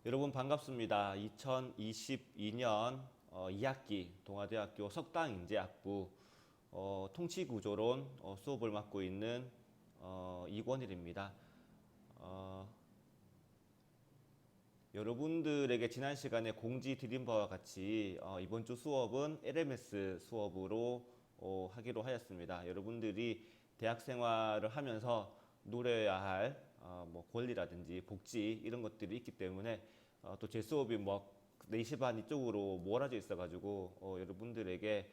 여러분 반갑습니다. 2022년 2학기 동아대학교 석당인재학부 통치구조론 수업을 맡고 있는 이권일입니다. 여러분들에게 지난 시간에 공지 드린 바와 같이 이번 주 수업은 LMS 수업으로 하기로 하였습니다. 여러분들이 대학 생활을 하면서 누려야 할 뭐 권리라든지 복지 이런 것들이 있기 때문에 또 제 수업이 뭐 4시 반 이쪽으로 몰아져 있어가지고 여러분들에게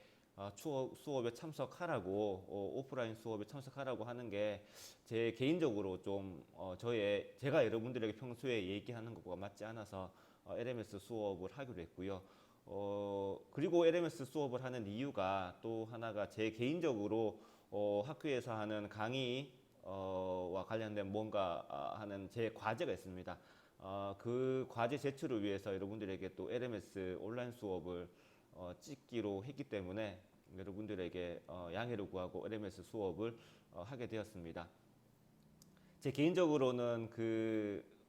수업에 참석하라고 오프라인 수업에 참석하라고 하는 게 제 개인적으로 좀 제가 여러분들에게 평소에 얘기하는 것과 맞지 않아서 LMS 수업을 하기로 했고요. 그리고 LMS 수업을 하는 이유가 또 하나가 제 개인적으로 학교에서 하는 강의와 관련된 뭔가 하는 제 과제가 있습니다. 그 과제 제출을 위해서 여러분들에게 또 LMS 온라인 수업을 찍기로 했기 때문에 여러분들에게 양해를 구하고 LMS 수업을 하게 되었습니다. 제 개인적으로는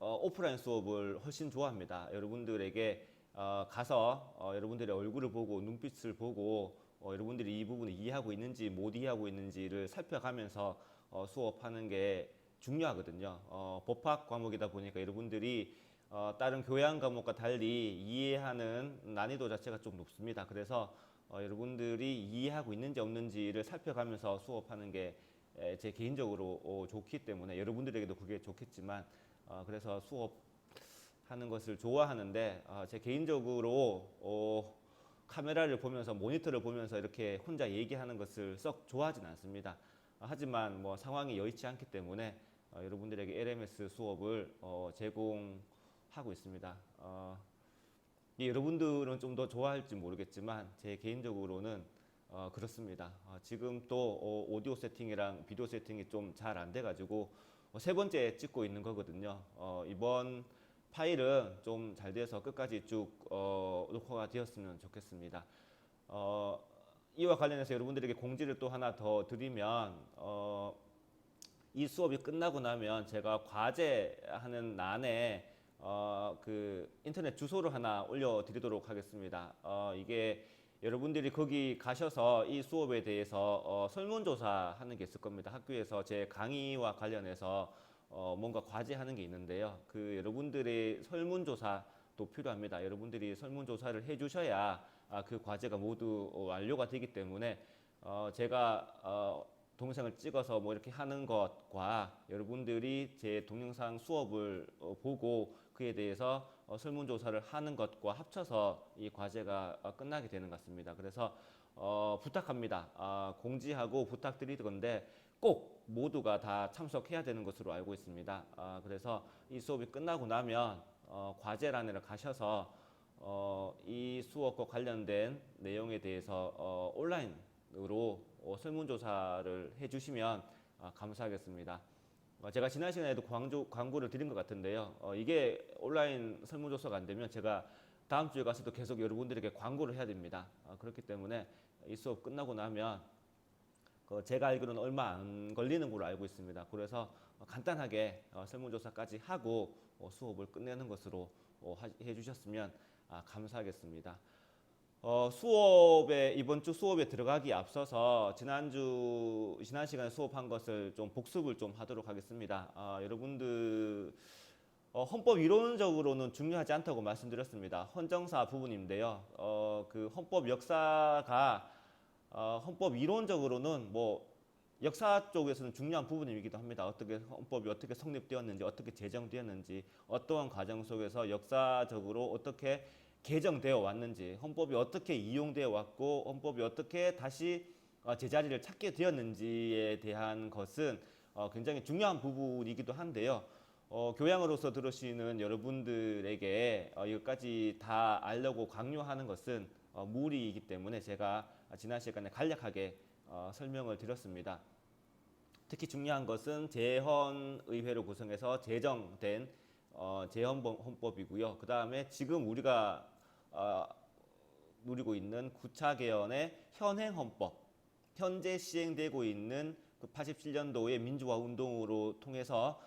오프라인 수업을 훨씬 좋아합니다. 여러분들에게 가서 여러분들의 얼굴을 보고 눈빛을 보고 여러분들이 이 부분을 이해하고 있는지 못 이해하고 있는지를 살펴가면서 수업하는 게 중요하거든요. 법학 과목이다 보니까 여러분들이 다른 교양 과목과 달리 이해하는 난이도 자체가 좀 높습니다. 그래서 여러분들이 이해하고 있는지 없는지를 살펴가면서 수업하는 게 제 개인적으로 좋기 때문에 여러분들에게도 그게 좋겠지만 그래서 수업하는 것을 좋아하는데 제 개인적으로 카메라를 보면서 모니터를 보면서 이렇게 혼자 얘기하는 것을 썩 좋아하진 않습니다. 하지만 뭐 상황이 여의치 않기 때문에 여러분들에게 LMS 수업을 제공하고 있습니다. 여러분들은 좀 더 좋아할지 모르겠지만 제 개인적으로는 그렇습니다. 지금 또 오디오 세팅이랑 비디오 세팅이 좀 잘 안 돼가지고 세 번째 찍고 있는 거거든요. 이번 파일은 좀 잘 돼서 끝까지 쭉 녹화가 되었으면 좋겠습니다. 이와 관련해서 여러분들에게 공지를 또 하나 더 드리면 이 수업이 끝나고 나면 제가 과제하는 난에 그 인터넷 주소를 하나 올려드리도록 하겠습니다. 이게 여러분들이 거기 가셔서 이 수업에 대해서 설문조사 하는 게 있을 겁니다. 학교에서 제 강의와 관련해서 뭔가 과제하는 게 있는데요. 그 여러분들의 설문조사도 필요합니다. 여러분들이 설문조사를 해주셔야 그 과제가 모두 완료가 되기 때문에 제가 동영상을 찍어서 뭐 이렇게 하는 것과 여러분들이 제 동영상 수업을 보고 그에 대해서 설문조사를 하는 것과 합쳐서 이 과제가 끝나게 되는 것 같습니다. 그래서 부탁합니다. 공지하고 부탁드릴 건데 꼭 모두가 다 참석해야 되는 것으로 알고 있습니다. 그래서 이 수업이 끝나고 나면 과제란에 가셔서 이 수업과 관련된 내용에 대해서 온라인으로 설문조사를 해주시면 감사하겠습니다. 제가 지난 시간에도 광고를 드린 것 같은데요. 이게 온라인 설문조사가 안 되면 제가 다음 주에 가서도 계속 여러분들에게 광고를 해야 됩니다. 그렇기 때문에 이 수업 끝나고 나면 제가 알기로는 얼마 안 걸리는 걸로 알고 있습니다. 그래서 간단하게 설문조사까지 하고 수업을 끝내는 것으로 해주셨으면 감사하겠습니다. 이번 주 수업에 들어가기 앞서서 지난 시간에 수업한 것을 좀 복습을 좀 하도록 하겠습니다. 여러분들, 헌법 이론적으로는 중요하지 않다고 말씀드렸습니다. 헌정사 부분인데요. 그 헌법 역사가, 헌법 이론적으로는 뭐, 역사 쪽에서는 중요한 부분이기도 합니다. 헌법이 어떻게 성립되었는지, 어떻게 제정되었는지, 어떠한 과정 속에서 역사적으로 어떻게 개정되어 왔는지, 헌법이 어떻게 이용되어 왔고, 헌법이 어떻게 다시 제자리를 찾게 되었는지에 대한 것은 굉장히 중요한 부분이기도 한데요. 교양으로서 들으시는 여러분들에게 이것까지 다 알려고 강요하는 것은 무리이기 때문에 제가 지난 시간에 간략하게 설명을 드렸습니다. 특히 중요한 것은 재헌의회로 구성해서 제정된 재헌헌법이고요. 그 다음에 지금 우리가 누리고 있는 9차 개헌의 현행헌법, 현재 시행되고 있는 그 87년도의 민주화 운동으로 통해서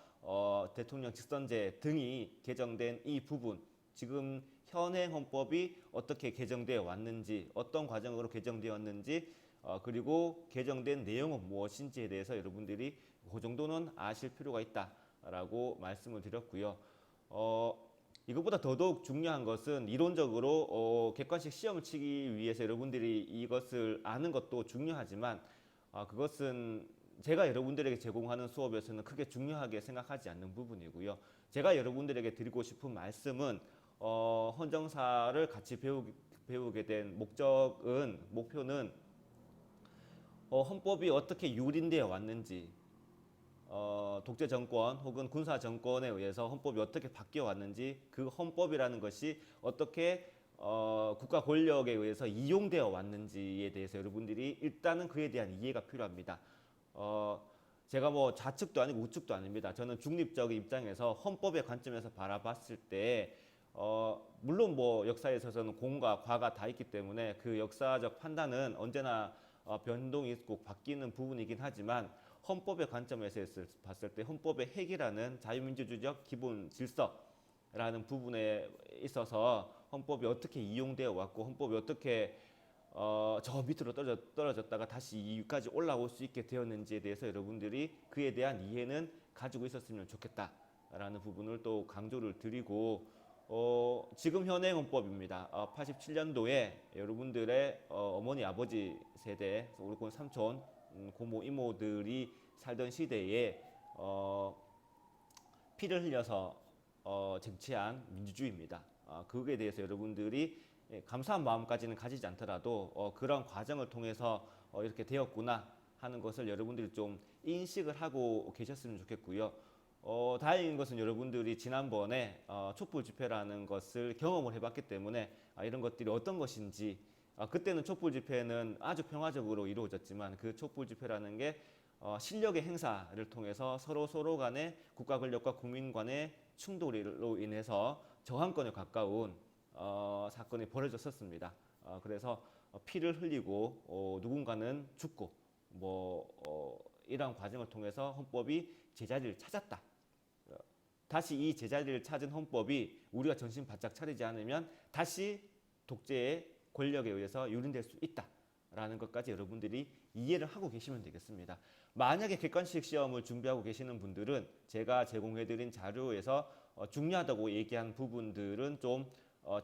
대통령 직선제 등이 개정된 이 부분, 지금 현행 헌법이 어떻게 개정되어 왔는지, 어떤 과정으로 개정되었는지, 그리고 개정된 내용은 무엇인지에 대해서 여러분들이 그 정도는 아실 필요가 있다라고 말씀을 드렸고요. 이것보다 더더욱 중요한 것은 이론적으로 객관식 시험을 치기 위해서 여러분들이 이것을 아는 것도 중요하지만 그것은 제가 여러분들에게 제공하는 수업에서는 크게 중요하게 생각하지 않는 부분이고요. 제가 여러분들에게 드리고 싶은 말씀은 헌정사를 같이 배우게 된 목표는 헌법이 어떻게 유린되어 왔는지, 독재 정권 혹은 군사 정권에 의해서 헌법이 어떻게 바뀌어 왔는지, 그 헌법이라는 것이 어떻게 국가 권력에 의해서 이용되어 왔는지에 대해서 여러분들이 일단은 그에 대한 이해가 필요합니다. 제가 뭐 좌측도 아니고 우측도 아닙니다. 저는 중립적인 입장에서 헌법의 관점에서 바라봤을 때 물론 뭐 역사에 있어서는 공과 과가 다 있기 때문에 그 역사적 판단은 언제나 변동이 있고 바뀌는 부분이긴 하지만 헌법의 관점에서 봤을 때 헌법의 핵이라는 자유민주주의적 기본 질서라는 부분에 있어서 헌법이 어떻게 이용되어 왔고 헌법이 어떻게 저 밑으로 떨어졌다가 다시 이 위까지 올라올 수 있게 되었는지에 대해서 여러분들이 그에 대한 이해는 가지고 있었으면 좋겠다라는 부분을 또 강조를 드리고 지금 현행 헌법입니다. 87년도에 여러분들의 어머니 아버지 세대, 우리 삼촌, 고모 이모들이 살던 시대에 피를 흘려서 쟁취한 민주주의입니다. 그거에 대해서 여러분들이 감사한 마음까지는 가지지 않더라도 그런 과정을 통해서 이렇게 되었구나 하는 것을 여러분들이 좀 인식을 하고 계셨으면 좋겠고요. 다행인 것은 여러분들이 지난번에 촛불 집회라는 것을 경험을 해봤기 때문에 이런 것들이 어떤 것인지, 그때는 촛불 집회는 아주 평화적으로 이루어졌지만 그 촛불 집회라는 게 실력의 행사를 통해서 서로 간의 국가 권력과 국민 간의 충돌로 인해서 저항권에 가까운 사건이 벌어졌었습니다. 그래서 피를 흘리고 누군가는 죽고 이러한 과정을 통해서 헌법이 제자리를 찾았다. 다시 이 제자리를 찾은 헌법이 우리가 정신 바짝 차리지 않으면 다시 독재의 권력에 의해서 유린될 수 있다라는 것까지 여러분들이 이해를 하고 계시면 되겠습니다. 만약에 객관식 시험을 준비하고 계시는 분들은 제가 제공해드린 자료에서 중요하다고 얘기한 부분들은 좀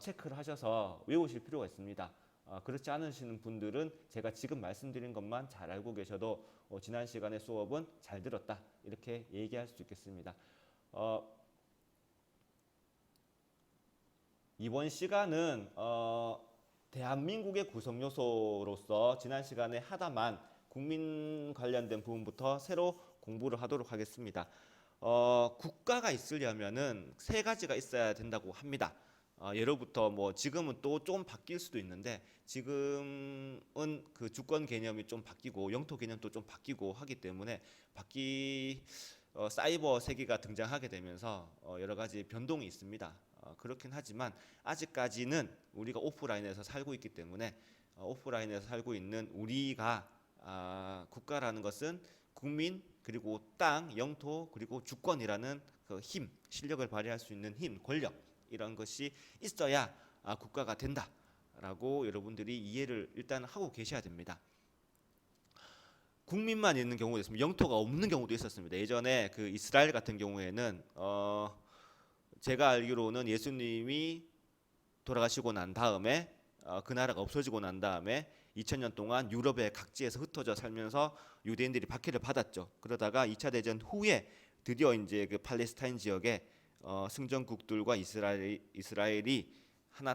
체크를 하셔서 외우실 필요가 있습니다. 그렇지 않으시는 분들은 제가 지금 말씀드린 것만 잘 알고 계셔도 지난 시간의 수업은 잘 들었다 이렇게 얘기할 수 있겠습니다. 이번 시간은 대한민국의 구성 요소로서 지난 시간에 하다만 국민 관련된 부분부터 새로 공부를 하도록 하겠습니다. 국가가 있으려면은 세 가지가 있어야 된다고 합니다. 예로부터 뭐 지금은 또 좀 바뀔 수도 있는데 지금은 그 주권 개념이 좀 바뀌고 영토 개념도 좀 바뀌고 하기 때문에 사이버 세계가 등장하게 되면서 여러 가지 변동이 있습니다. 그렇긴 하지만 아직까지는 우리가 오프라인에서 살고 있기 때문에 오프라인에서 살고 있는 우리가 국가라는 것은 국민 그리고 땅, 영토 그리고 주권이라는 그 힘, 실력을 발휘할 수 있는 힘, 권력 이런 것이 있어야 국가가 된다라고 여러분들이 이해를 일단 하고 계셔야 됩니다. 국민만 있는 경우도 있습니다. 영토가 없는 경우도 있었습니다. 예전에 그 이스라엘 같은 경우에는 제가 알기로는 예수님이 돌아가시고 난 다음에 그 나라가 없어지고 난 다음에 2000년 동안 유럽의 각지에서 흩어져 살면서 유대인들이 박해를 받았죠. 그러다가 2차 대전 후에 드디어 이제 그 팔레스타인 지역에 승전국들과 이스라엘이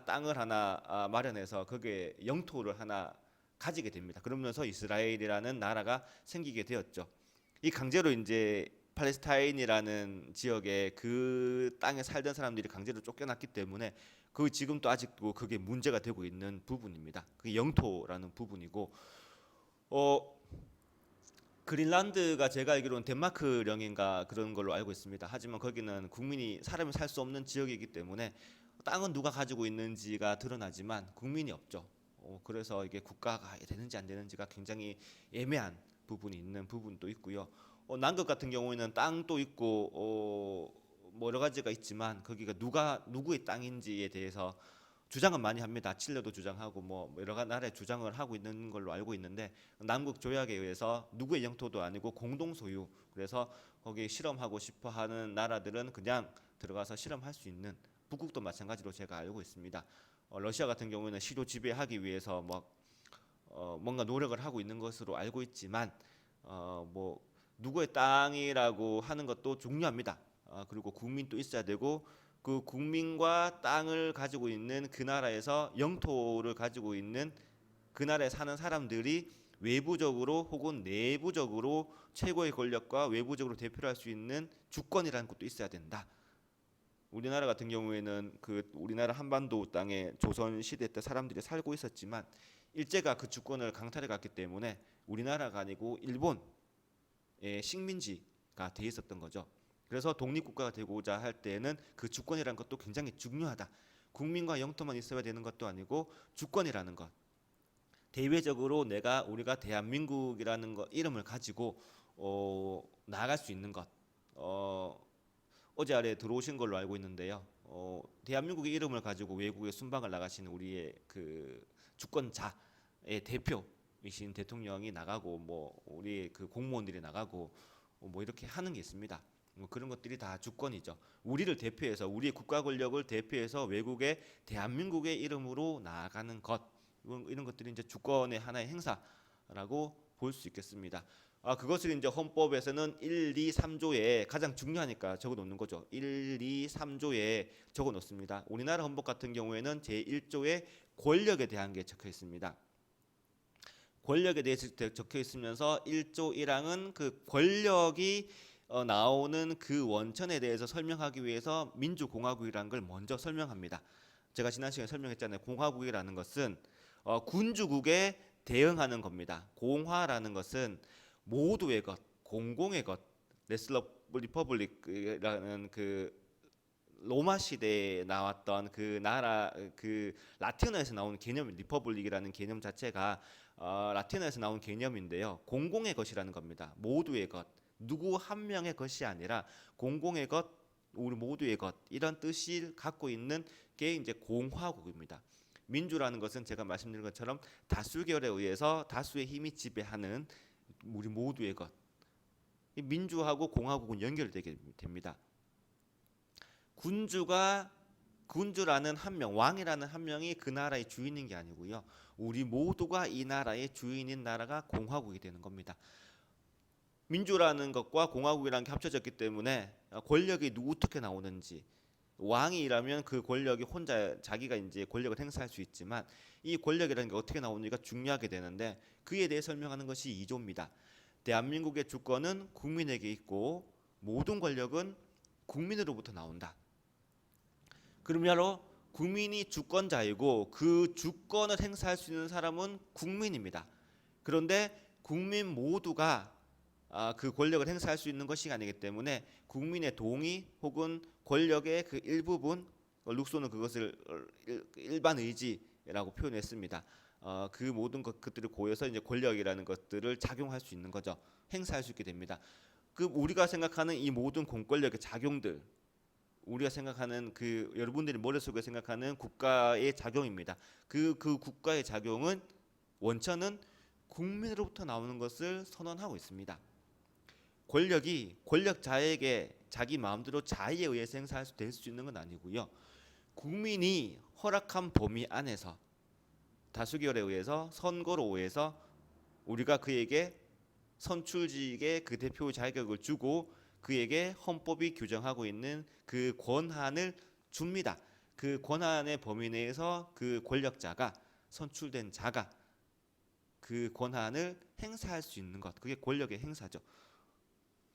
땅을 하나 마련해서 거기에 영토를 하나 가지게 됩니다. 그러면서 이스라엘이라는 나라가 생기게 되었죠. 이 강제로 이제 팔레스타인이라는 지역에 그 땅에 살던 사람들이 강제로 쫓겨났기 때문에 그 지금도 아직도 그게 문제가 되고 있는 부분입니다. 그게 영토라는 부분이고 그린란드가 제가 알기로는 덴마크령인가 그런 걸로 알고 있습니다. 하지만 거기는 사람이 살 수 없는 지역이기 때문에 땅은 누가 가지고 있는지가 드러나지만 국민이 없죠. 그래서 이게 국가가 되는지 안 되는지가 굉장히 애매한 부분이 있는 부분도 있고요. 남극 같은 경우에는 땅도 있고 뭐 여러 가지가 있지만 거기가 누구의 땅인지에 대해서 주장은 많이 합니다. 칠레도 주장하고 뭐 여러 나라의 주장을 하고 있는 걸로 알고 있는데 남북 조약에 의해서 누구의 영토도 아니고 공동 소유. 그래서 거기 실험하고 싶어 하는 나라들은 그냥 들어가서 실험할 수 있는, 북극도 마찬가지로 제가 알고 있습니다. 러시아 같은 경우에는 시도 지배하기 위해서 뭔가 노력을 하고 있는 것으로 알고 있지만 뭐 누구의 땅이라고 하는 것도 중요합니다. 그리고 국민도 있어야 되고 그 국민과 땅을 가지고 있는 그 나라에서 영토를 가지고 있는 그 나라에 사는 사람들이 외부적으로 혹은 내부적으로 최고의 권력과 외부적으로 대표를 할 수 있는 주권이라는 것도 있어야 된다. 우리나라 같은 경우에는 그 우리나라 한반도 땅에 조선 시대 때 사람들이 살고 있었지만 일제가 그 주권을 강탈해 갔기 때문에 우리나라가 아니고 일본의 식민지가 돼 있었던 거죠. 그래서 독립국가가 되고자 할 때는 그 주권이라는 것도 굉장히 중요하다. 국민과 영토만 있어야 되는 것도 아니고 주권이라는 것. 대외적으로 우리가 대한민국이라는 것 이름을 가지고 나아갈 수 있는 것. 어제 아래 들어오신 걸로 알고 있는데요. 대한민국의 이름을 가지고 외국에 순방을 나가시는 우리의 그 주권자의 대표이신 대통령이 나가고 뭐 우리 그 공무원들이 나가고 뭐 이렇게 하는 게 있습니다. 그런 것들이 다 주권이죠. 우리를 대표해서 우리의 국가 권력을 대표해서 외국의 대한민국의 이름으로 나아가는 것, 이런 것들이 이제 주권의 하나의 행사라고 볼 수 있겠습니다. 그것을 이제 헌법에서는 1, 2, 3조에 가장 중요하니까 적어 놓는 거죠. 1, 2, 3조에 적어 놓습니다. 우리나라 헌법 같은 경우에는 제1조에 권력에 대한 게 적혀 있습니다. 권력에 대해서 적혀 있으면서 1조 1항은 그 권력이 나오는 그 원천에 대해서 설명하기 위해서 민주공화국이라는 걸 먼저 설명합니다. 제가 지난 시간에 설명했잖아요. 공화국이라는 것은 군주국에 대응하는 겁니다. 공화라는 것은 모두의 것, 공공의 것, 리퍼블릭이라는 그 로마 시대에 나왔던 그 나라, 그 라틴어에서 나온 개념, 리퍼블릭이라는 개념 자체가 라틴어에서 나온 개념인데요. 공공의 것이라는 겁니다. 모두의 것, 누구 한 명의 것이 아니라 공공의 것, 우리 모두의 것, 이런 뜻을 갖고 있는 게 이제 공화국입니다. 민주라는 것은 제가 말씀드린 것처럼 다수결에 의해서 다수의 힘이 지배하는 우리 모두의 것. 민주하고 공화국은 연결되게 됩니다. 군주라는 한 명, 왕이라는 한 명이 그 나라의 주인인 게 아니고요. 우리 모두가 이 나라의 주인인 나라가 공화국이 되는 겁니다. 민주라는 것과 공화국이라는 게 합쳐졌기 때문에 권력이 어떻게 나오는지, 왕이라면 그 권력이 혼자 자기가 이제 권력을 행사할 수 있지만 이 권력이라는 게 어떻게 나오는지가 중요하게 되는데 그에 대해 설명하는 것이 2조입니다. 대한민국의 주권은 국민에게 있고 모든 권력은 국민으로부터 나온다. 그러므로 국민이 주권자이고 그 주권을 행사할 수 있는 사람은 국민입니다. 그런데 국민 모두가 그 권력을 행사할 수 있는 것이 아니기 때문에 국민의 동의 혹은 권력의 그 일부분, 룩소는 그것을 일반 의지라고 표현했습니다. 그 모든 것들을 고여서 이제 권력이라는 것들을 작용할 수 있는 거죠. 행사할 수 있게 됩니다. 그 우리가 생각하는 이 모든 공권력의 작용들, 우리가 생각하는 그 여러분들이 머릿속에 생각하는 국가의 작용입니다. 그 국가의 작용은 원천은 국민으로부터 나오는 것을 선언하고 있습니다. 권력이 권력자에게 자기 마음대로 자의에 의해서 될 수 있는 건 아니고요. 국민이 허락한 범위 안에서 다수결에 의해서 선거로 의해서 우리가 그에게 선출직의 그 대표 자격을 주고 그에게 헌법이 규정하고 있는 그 권한을 줍니다. 그 권한의 범위 내에서 그 권력자가 선출된 자가 그 권한을 행사할 수 있는 것, 그게 권력의 행사죠.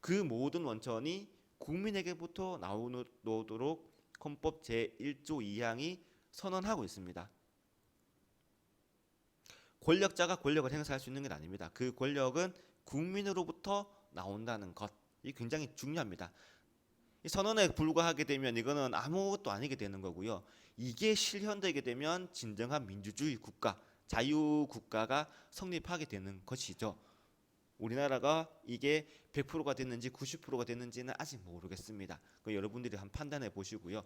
그 모든 원천이 국민에게부터 나오도록 헌법 제1조 2항이 선언하고 있습니다. 권력자가 권력을 행사할 수 있는 게 아닙니다. 그 권력은 국민으로부터 나온다는 것, 이 굉장히 중요합니다. 이 선언에 불과하게 되면 이거는 아무것도 아니게 되는 거고요. 이게 실현되게 되면 진정한 민주주의 국가, 자유 국가가 성립하게 되는 것이죠. 우리나라가 이게 100%가 됐는지 90%가 됐는지는 아직 모르겠습니다. 그 여러분들이 한번 판단해 보시고요.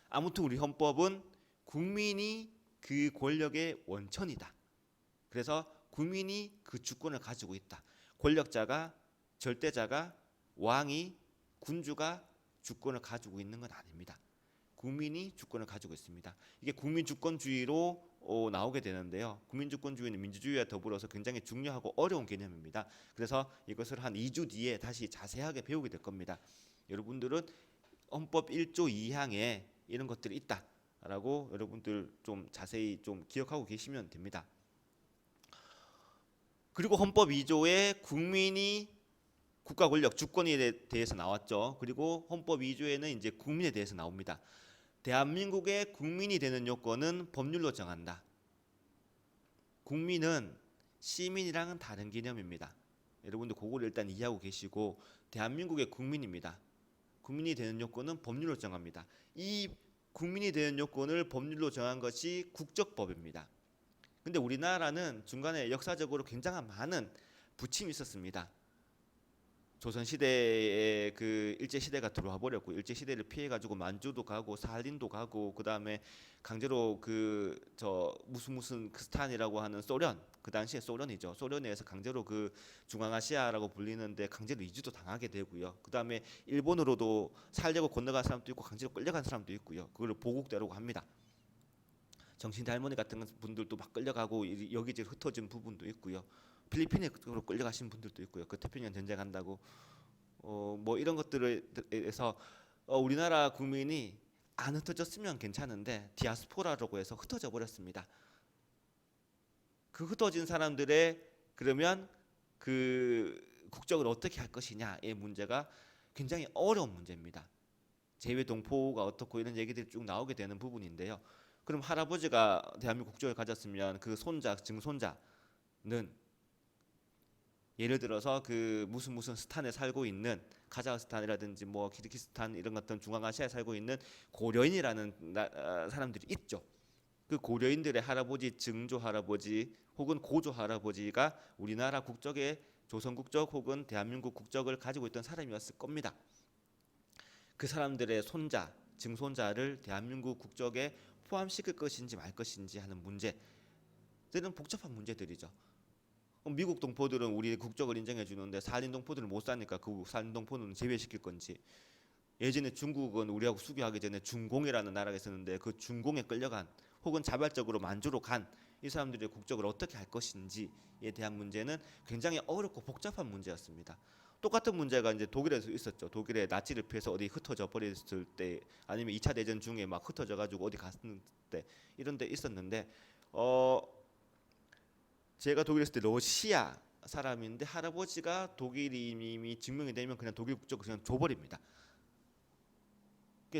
아무튼 우리 헌법은 국민이 그 권력의 원천이다. 그래서 국민이 그 주권을 가지고 있다. 권력자가, 절대자가, 왕이, 군주가 주권을 가지고 있는 건 아닙니다. 국민이 주권을 가지고 있습니다. 이게 국민주권주의로 나오게 되는데요. 국민주권주의는 민주주의와 더불어서 굉장히 중요하고 어려운 개념입니다. 그래서 이것을 한 2주 뒤에 다시 자세하게 배우게 될 겁니다. 여러분들은 헌법 1조 2항에 이런 것들이 있다라고 여러분들 좀 자세히 좀 기억하고 계시면 됩니다. 그리고 헌법 2조에 국민이 국가 권력, 주권에 대해서 나왔죠. 그리고 헌법 2조에는 이제 국민에 대해서 나옵니다. 대한민국의 국민이 되는 요건은 법률로 정한다. 국민은 시민이랑은 다른 개념입니다. 여러분들 그거를 일단 이해하고 계시고 대한민국의 국민입니다. 국민이 되는 요건은 법률로 정합니다. 이 국민이 되는 요건을 법률로 정한 것이 국적법입니다. 근데 우리나라는 중간에 역사적으로 굉장한 많은 부침이 있었습니다. 조선시대에 그 일제시대가 들어와 버렸고 일제시대를 피해가지고 만주도 가고 살린도 가고 그 다음에 강제로 그 저 무슨 그 스탄이라고 하는 소련, 그 당시에 소련이죠. 소련에서 강제로 그 중앙아시아라고 불리는데 강제로 이주도 당하게 되고요. 그 다음에 일본으로도 살려고 건너간 사람도 있고 강제로 끌려간 사람도 있고요. 그걸 보국대라고 합니다. 정신대 할머니 같은 분들도 막 끌려가고 여기저기 흩어진 부분도 있고요. 필리핀으로 끌려가신 분들도 있고요. 그 태평양 전쟁한다고 뭐 이런 것들에서 우리나라 국민이 안 흩어졌으면 괜찮은데 디아스포라라고 해서 흩어져 버렸습니다. 그 흩어진 사람들의 그러면 그 국적을 어떻게 할 것이냐의 문제가 굉장히 어려운 문제입니다. 재외 동포가 어떻고 이런 얘기들이 쭉 나오게 되는 부분인데요. 그럼 할아버지가 대한민국 국적을 가졌으면 그 손자, 증손자는 예를 들어서 그 무슨 스탄에 살고 있는 카자흐스탄이라든지 뭐 키르기스탄 이런 같은 중앙아시아에 살고 있는 고려인이라는 사람들이 있죠. 그 고려인들의 할아버지, 증조 할아버지 혹은 고조 할아버지가 우리나라 국적의 조선 국적 혹은 대한민국 국적을 가지고 있던 사람이었을 겁니다. 그 사람들의 손자, 증손자를 대한민국 국적에 포함시킬 것인지 말 것인지 하는 문제들은 복잡한 문제들이죠. 미국 동포들은 우리 국적을 인정해 주는데 살인 동포들은 못 사니까 그 살인 동포는 제외시킬 건지, 예전에 중국은 우리하고 수교하기 전에 중공이라는 나라가 있었는데 그 중공에 끌려간 혹은 자발적으로 만주로 간 이 사람들의 국적을 어떻게 할 것인지에 대한 문제는 굉장히 어렵고 복잡한 문제였습니다. 똑같은 문제가 이제 독일에서 있었죠. 독일에 나치를 피해서 어디 흩어져 버렸을 때 아니면 2차 대전 중에 막 흩어져 가지고 어디 갔을 때 이런 데 있었는데 제가 독일에 있을 때 러시아 사람인데 할아버지가 독일인이 증명이 되면 그냥 독일 국적을 그냥 줘버립니다.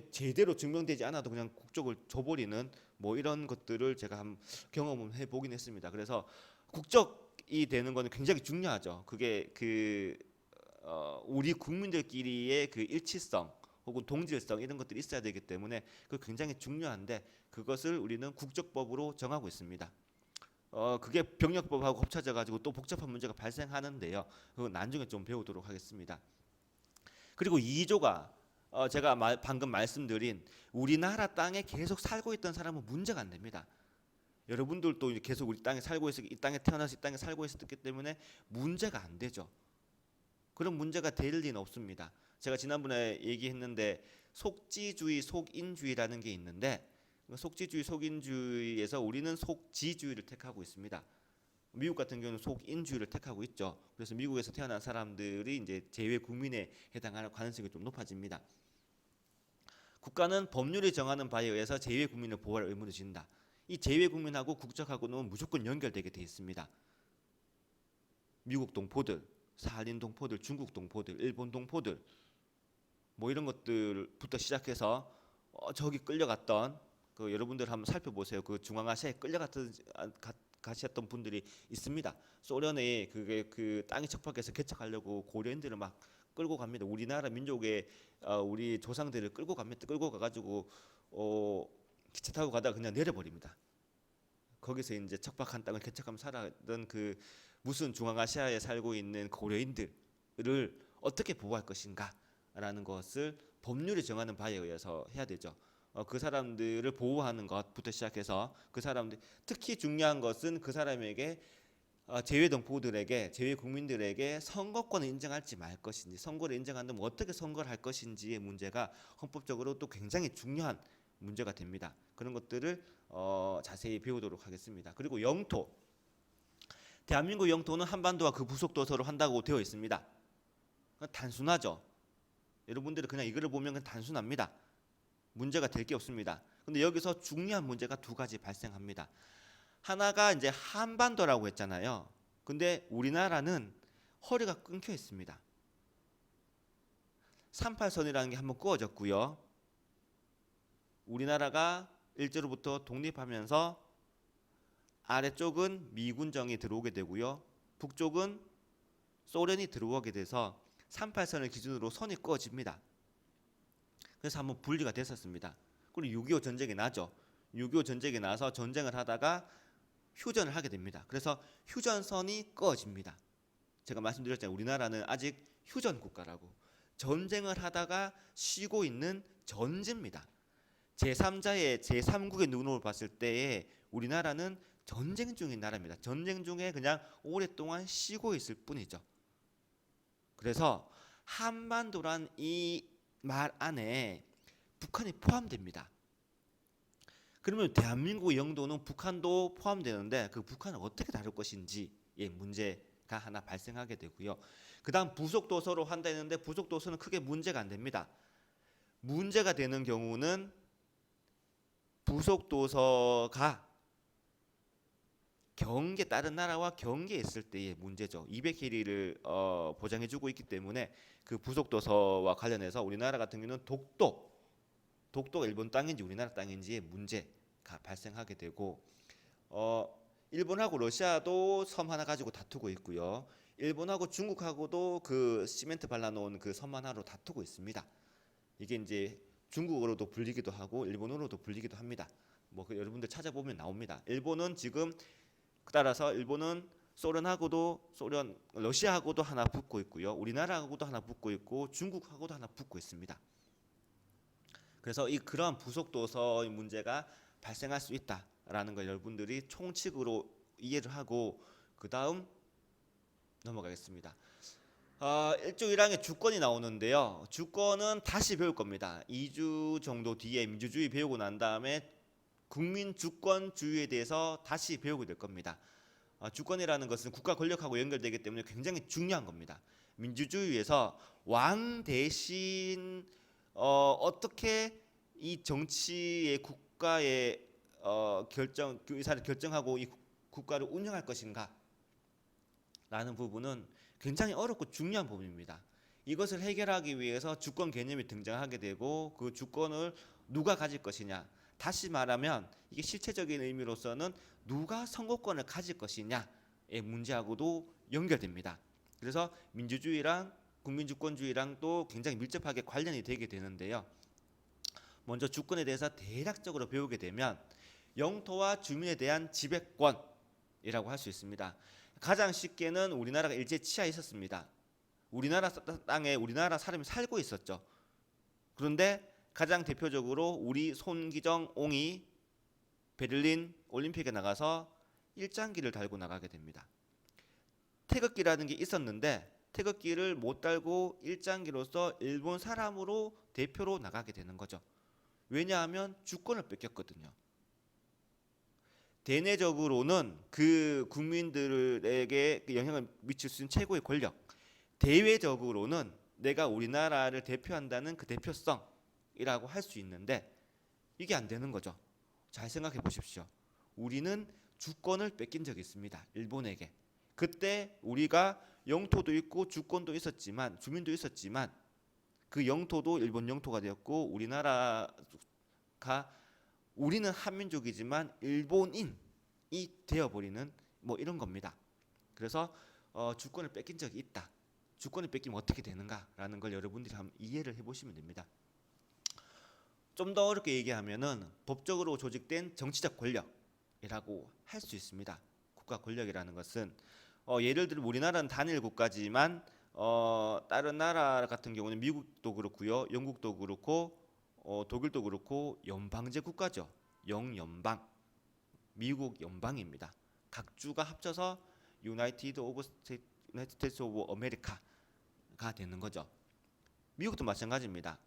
제대로 증명되지 않아도 그냥 국적을 줘버리는 뭐 이런 것들을 제가 한번 경험을 해보긴 했습니다. 그래서 국적이 되는 거는 굉장히 중요하죠. 그게 우리 국민들끼리의 그 일치성 혹은 동질성 이런 것들이 있어야 되기 때문에 그 굉장히 중요한데 그것을 우리는 국적법으로 정하고 있습니다. 그게 병력법하고 겹쳐져 가지고 또 복잡한 문제가 발생하는데요. 그건 나중에 좀 배우도록 하겠습니다. 그리고 2조가 제가 방금 말씀드린 우리나라 땅에 계속 살고 있던 사람은 문제가 안 됩니다. 여러분들도 계속 우리 땅에 살고 있었기, 이 땅에 태어나서 이 땅에 살고 있었기 때문에 문제가 안 되죠. 그런 문제가 될 리는 없습니다. 제가 지난번에 얘기했는데 속지주의, 속인주의라는 게 있는데 속지주의, 속인주의에서 우리는 속지주의를 택하고 있습니다. 미국 같은 경우는 속인주의를 택하고 있죠. 그래서 미국에서 태어난 사람들이 이제 제외 국민에 해당하는 가능성이 좀 높아집니다. 국가는 법률이 정하는 바에 의해서 제외 국민을 보호할 의무를 진다. 이 제외 국민하고 국적하고는 무조건 연결되게 돼 있습니다. 미국 동포들, 살인 동포들, 중국 동포들, 일본 동포들 뭐 이런 것들부터 시작해서 저기 끌려갔던 그 여러분들 한번 살펴보세요. 그 중앙아시아에 가셨던 분들이 있습니다. 소련에 그게 그 땅이 척박해서 개척하려고 고려인들을 막 끌고 갑니다. 우리나라 민족의 우리 조상들을 끌고 갑니다. 끌고 가가지고 기차 타고 가다가 그냥 내려버립니다. 거기서 이제 척박한 땅을 개척하면 살았던 그 무슨 중앙아시아에 살고 있는 고려인들을 어떻게 보호할 것인가라는 것을 법률이 정하는 바에 의해서 해야 되죠. 그 사람들을 보호하는 것부터 시작해서 그 사람들, 특히 중요한 것은 그 사람에게 제외 동포들에게, 제외 국민들에게 선거권을 인정할지 말 것인지, 선거를 인정한다면 어떻게 선거를 할 것인지의 문제가 헌법적으로 또 굉장히 중요한 문제가 됩니다. 그런 것들을 자세히 배우도록 하겠습니다. 그리고 영토, 대한민국 영토는 한반도와 그 부속 도서로 한다고 되어 있습니다. 단순하죠. 여러분들이 그냥 이거를 보면 그냥 단순합니다. 문제가 될 게 없습니다. 근데 여기서 중요한 문제가 두 가지 발생합니다. 하나가 이제 한반도라고 했잖아요. 근데 우리나라는 허리가 끊겨 있습니다. 38선이라는 게 한번 그어졌고요. 우리나라가 일제로부터 독립하면서 아래쪽은 미군정이 들어오게 되고요. 북쪽은 소련이 들어오게 돼서 38선을 기준으로 선이 그어집니다. 그래서 한번 분리가 됐었습니다. 그리고 6.25 전쟁이 나죠. 6.25 전쟁이 나서 전쟁을 하다가 휴전을 하게 됩니다. 그래서 휴전선이 그어집니다. 제가 말씀드렸잖아요. 우리나라는 아직 휴전 국가라고. 전쟁을 하다가 쉬고 있는 전지입니다. 제3자의 제3국의 눈으로 봤을 때에 우리나라는 전쟁 중인 나라입니다. 전쟁 중에 그냥 오랫동안 쉬고 있을 뿐이죠. 그래서 한반도란 이 말 안에 북한이 포함됩니다. 그러면 대한민국의 영도는 북한도 포함되는데 그 북한을 어떻게 다룰 것인지의 문제가 하나 발생하게 되고요. 그 다음 부속도서로 한다 했는데 부속도서는 크게 문제가 안 됩니다. 문제가 되는 경우는 부속도서가 경계, 다른 나라와 경계에 있을 때의 문제죠. 200캐리를 보장해주고 있기 때문에 그 부속도서와 관련해서 우리나라 같은 경우는 독도가 일본 땅인지 우리나라 땅인지의 문제가 발생하게 되고, 일본하고 러시아도 섬 하나 가지고 다투고 있고요. 일본하고 중국하고도 그 시멘트 발라놓은 그 섬 하나로 다투고 있습니다. 이게 이제 중국어로도 불리기도 하고 일본어로도 불리기도 합니다. 그 여러분들 찾아보면 나옵니다. 일본은 지금 따라서 일본은 러시아하고도 하나 붙고 있고요. 우리나라하고도 하나 붙고 있고 중국하고도 하나 붙고 있습니다. 그래서 그러한 부속도서의 문제가 발생할 수 있다라는 걸 여러분들이 총칙으로 이해를 하고 그 다음 넘어가겠습니다. 1조 1항에 주권이 나오는데요. 주권은 다시 배울 겁니다. 2주 정도 뒤에 민주주의 배우고 난 다음에 국민 주권주의에 대해서 다시 배우게 될 겁니다. 주권이라는 것은 국가 권력하고 연결되기 때문에 굉장히 중요한 겁니다. 민주주의에서 왕 대신 어떻게 이 정치의 국가의 의사를 결정하고 이 국가를 운영할 것인가 라는 부분은 굉장히 어렵고 중요한 부분입니다. 이것을 해결하기 위해서 주권 개념이 등장하게 되고 그 주권을 누가 가질 것이냐, 다시 말하면 이게 실체적인 의미로서는 누가 선거권을 가질 것이냐의 문제하고도 연결됩니다. 그래서 민주주의랑 국민주권주의랑 또 굉장히 밀접하게 관련이 되게 되는데요. 먼저 주권에 대해서 대략적으로 배우게 되면 영토와 주민에 대한 지배권이라고 할 수 있습니다. 가장 쉽게는 우리나라가 일제 치하에 있었습니다. 우리나라 땅에 우리나라 사람이 살고 있었죠. 그런데 가장 대표적으로 우리 손기정 옹이 베를린 올림픽에 나가서 일장기를 달고 나가게 됩니다. 태극기라는 게 있었는데 태극기를 못 달고 일장기로서 일본 사람으로 대표로 나가게 되는 거죠. 왜냐하면 주권을 뺏겼거든요. 대내적으로는 그 국민들에게 영향을 미칠 수 있는 최고의 권력, 대외적으로는 내가 우리나라를 대표한다는 그 대표성이라고 할 수 있는데 이게 안 되는 거죠. 잘 생각해 보십시오. 우리는 주권을 뺏긴 적이 있습니다. 일본에게. 그때 우리가 영토도 있고 주권도 있었지만 주민도 있었지만 그 영토도 일본 영토가 되었고 우리는 한민족이지만 일본인이 되어버리는 이런 겁니다. 그래서 주권을 뺏긴 적이 있다. 주권을 뺏기면 어떻게 되는가라는 걸 여러분들이 한번 이해를 해보시면 됩니다. 좀 더 어렵게 얘기하면은 법적으로 조직된 정치적 권력이라고 할 수 있습니다. 국가 권력이라는 것은 예를 들어 우리나라는 단일 국가지만 다른 나라 같은 경우는 미국도 그렇고요, 영국도 그렇고 독일도 그렇고 연방제 국가죠. 영연방, 미국 연방입니다. 각 주가 합쳐서 유나이티드 스테이트 오브 아메리카가 되는 거죠. 미국도 마찬가지입니다.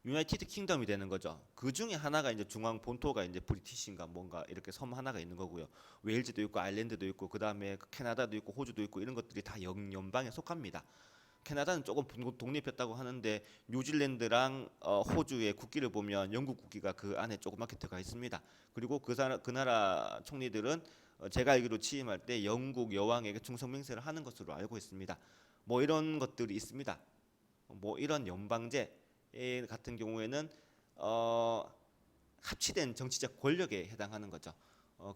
유나이티드 킹덤이 되는 거죠. 그 중에 하나가 이제 중앙 본토가 이제 브리티시인가 뭔가 이렇게 섬 하나가 있는 거고요. 웨일즈도 있고 아일랜드도 있고 그 다음에 캐나다도 있고 호주도 있고 이런 것들이 다 영연방에 속합니다. 캐나다는 조금 독립했다고 하는데 뉴질랜드랑 호주의 국기를 보면 영국 국기가 그 안에 조그맣게 들어가 있습니다. 그리고 그 나라 총리들은 제가 알기로 취임할 때 영국 여왕에게 충성 맹세를 하는 것으로 알고 있습니다. 뭐 이런 것들이 있습니다. 뭐 이런 연방제 같은 경우에는 합치된 정치적 권력에 해당하는 거죠.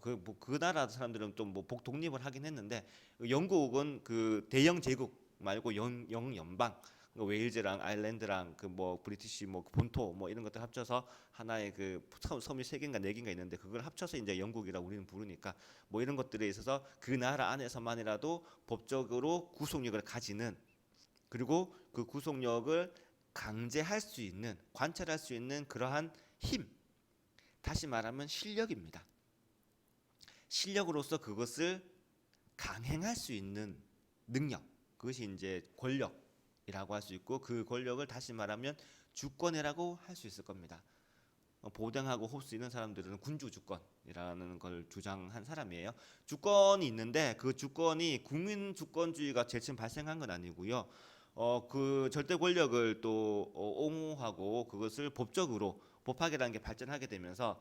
그 나라 사람들은 좀 뭐 독립을 하긴 했는데 영국은 그 대영 제국 말고 영연방, 웨일즈랑 아일랜드랑 그 뭐 브리티시 뭐 본토 뭐 이런 것들 합쳐서 하나의 그 섬이 세 개인가 네 개인가 있는데 그걸 합쳐서 이제 영국이라고 우리는 부르니까 뭐 이런 것들에 있어서 그 나라 안에서만이라도 법적으로 구속력을 가지는, 그리고 그 구속력을 강제할 수 있는, 관찰할 수 있는 그러한 힘, 다시 말하면 실력입니다. 실력으로서 그것을 강행할 수 있는 능력, 그것이 이제 권력이라고 할 수 있고, 그 권력을 다시 말하면 주권이라고 할 수 있을 겁니다. 보댕하고 홉스 이런 사람들은 군주 주권이라는 걸 주장한 사람이에요. 주권이 있는데 그 주권이 국민 주권주의가 제일 처음 발생한 건 아니고요. 그 절대 권력을 또 옹호하고 그것을 법적으로 법학이라는 게 발전하게 되면서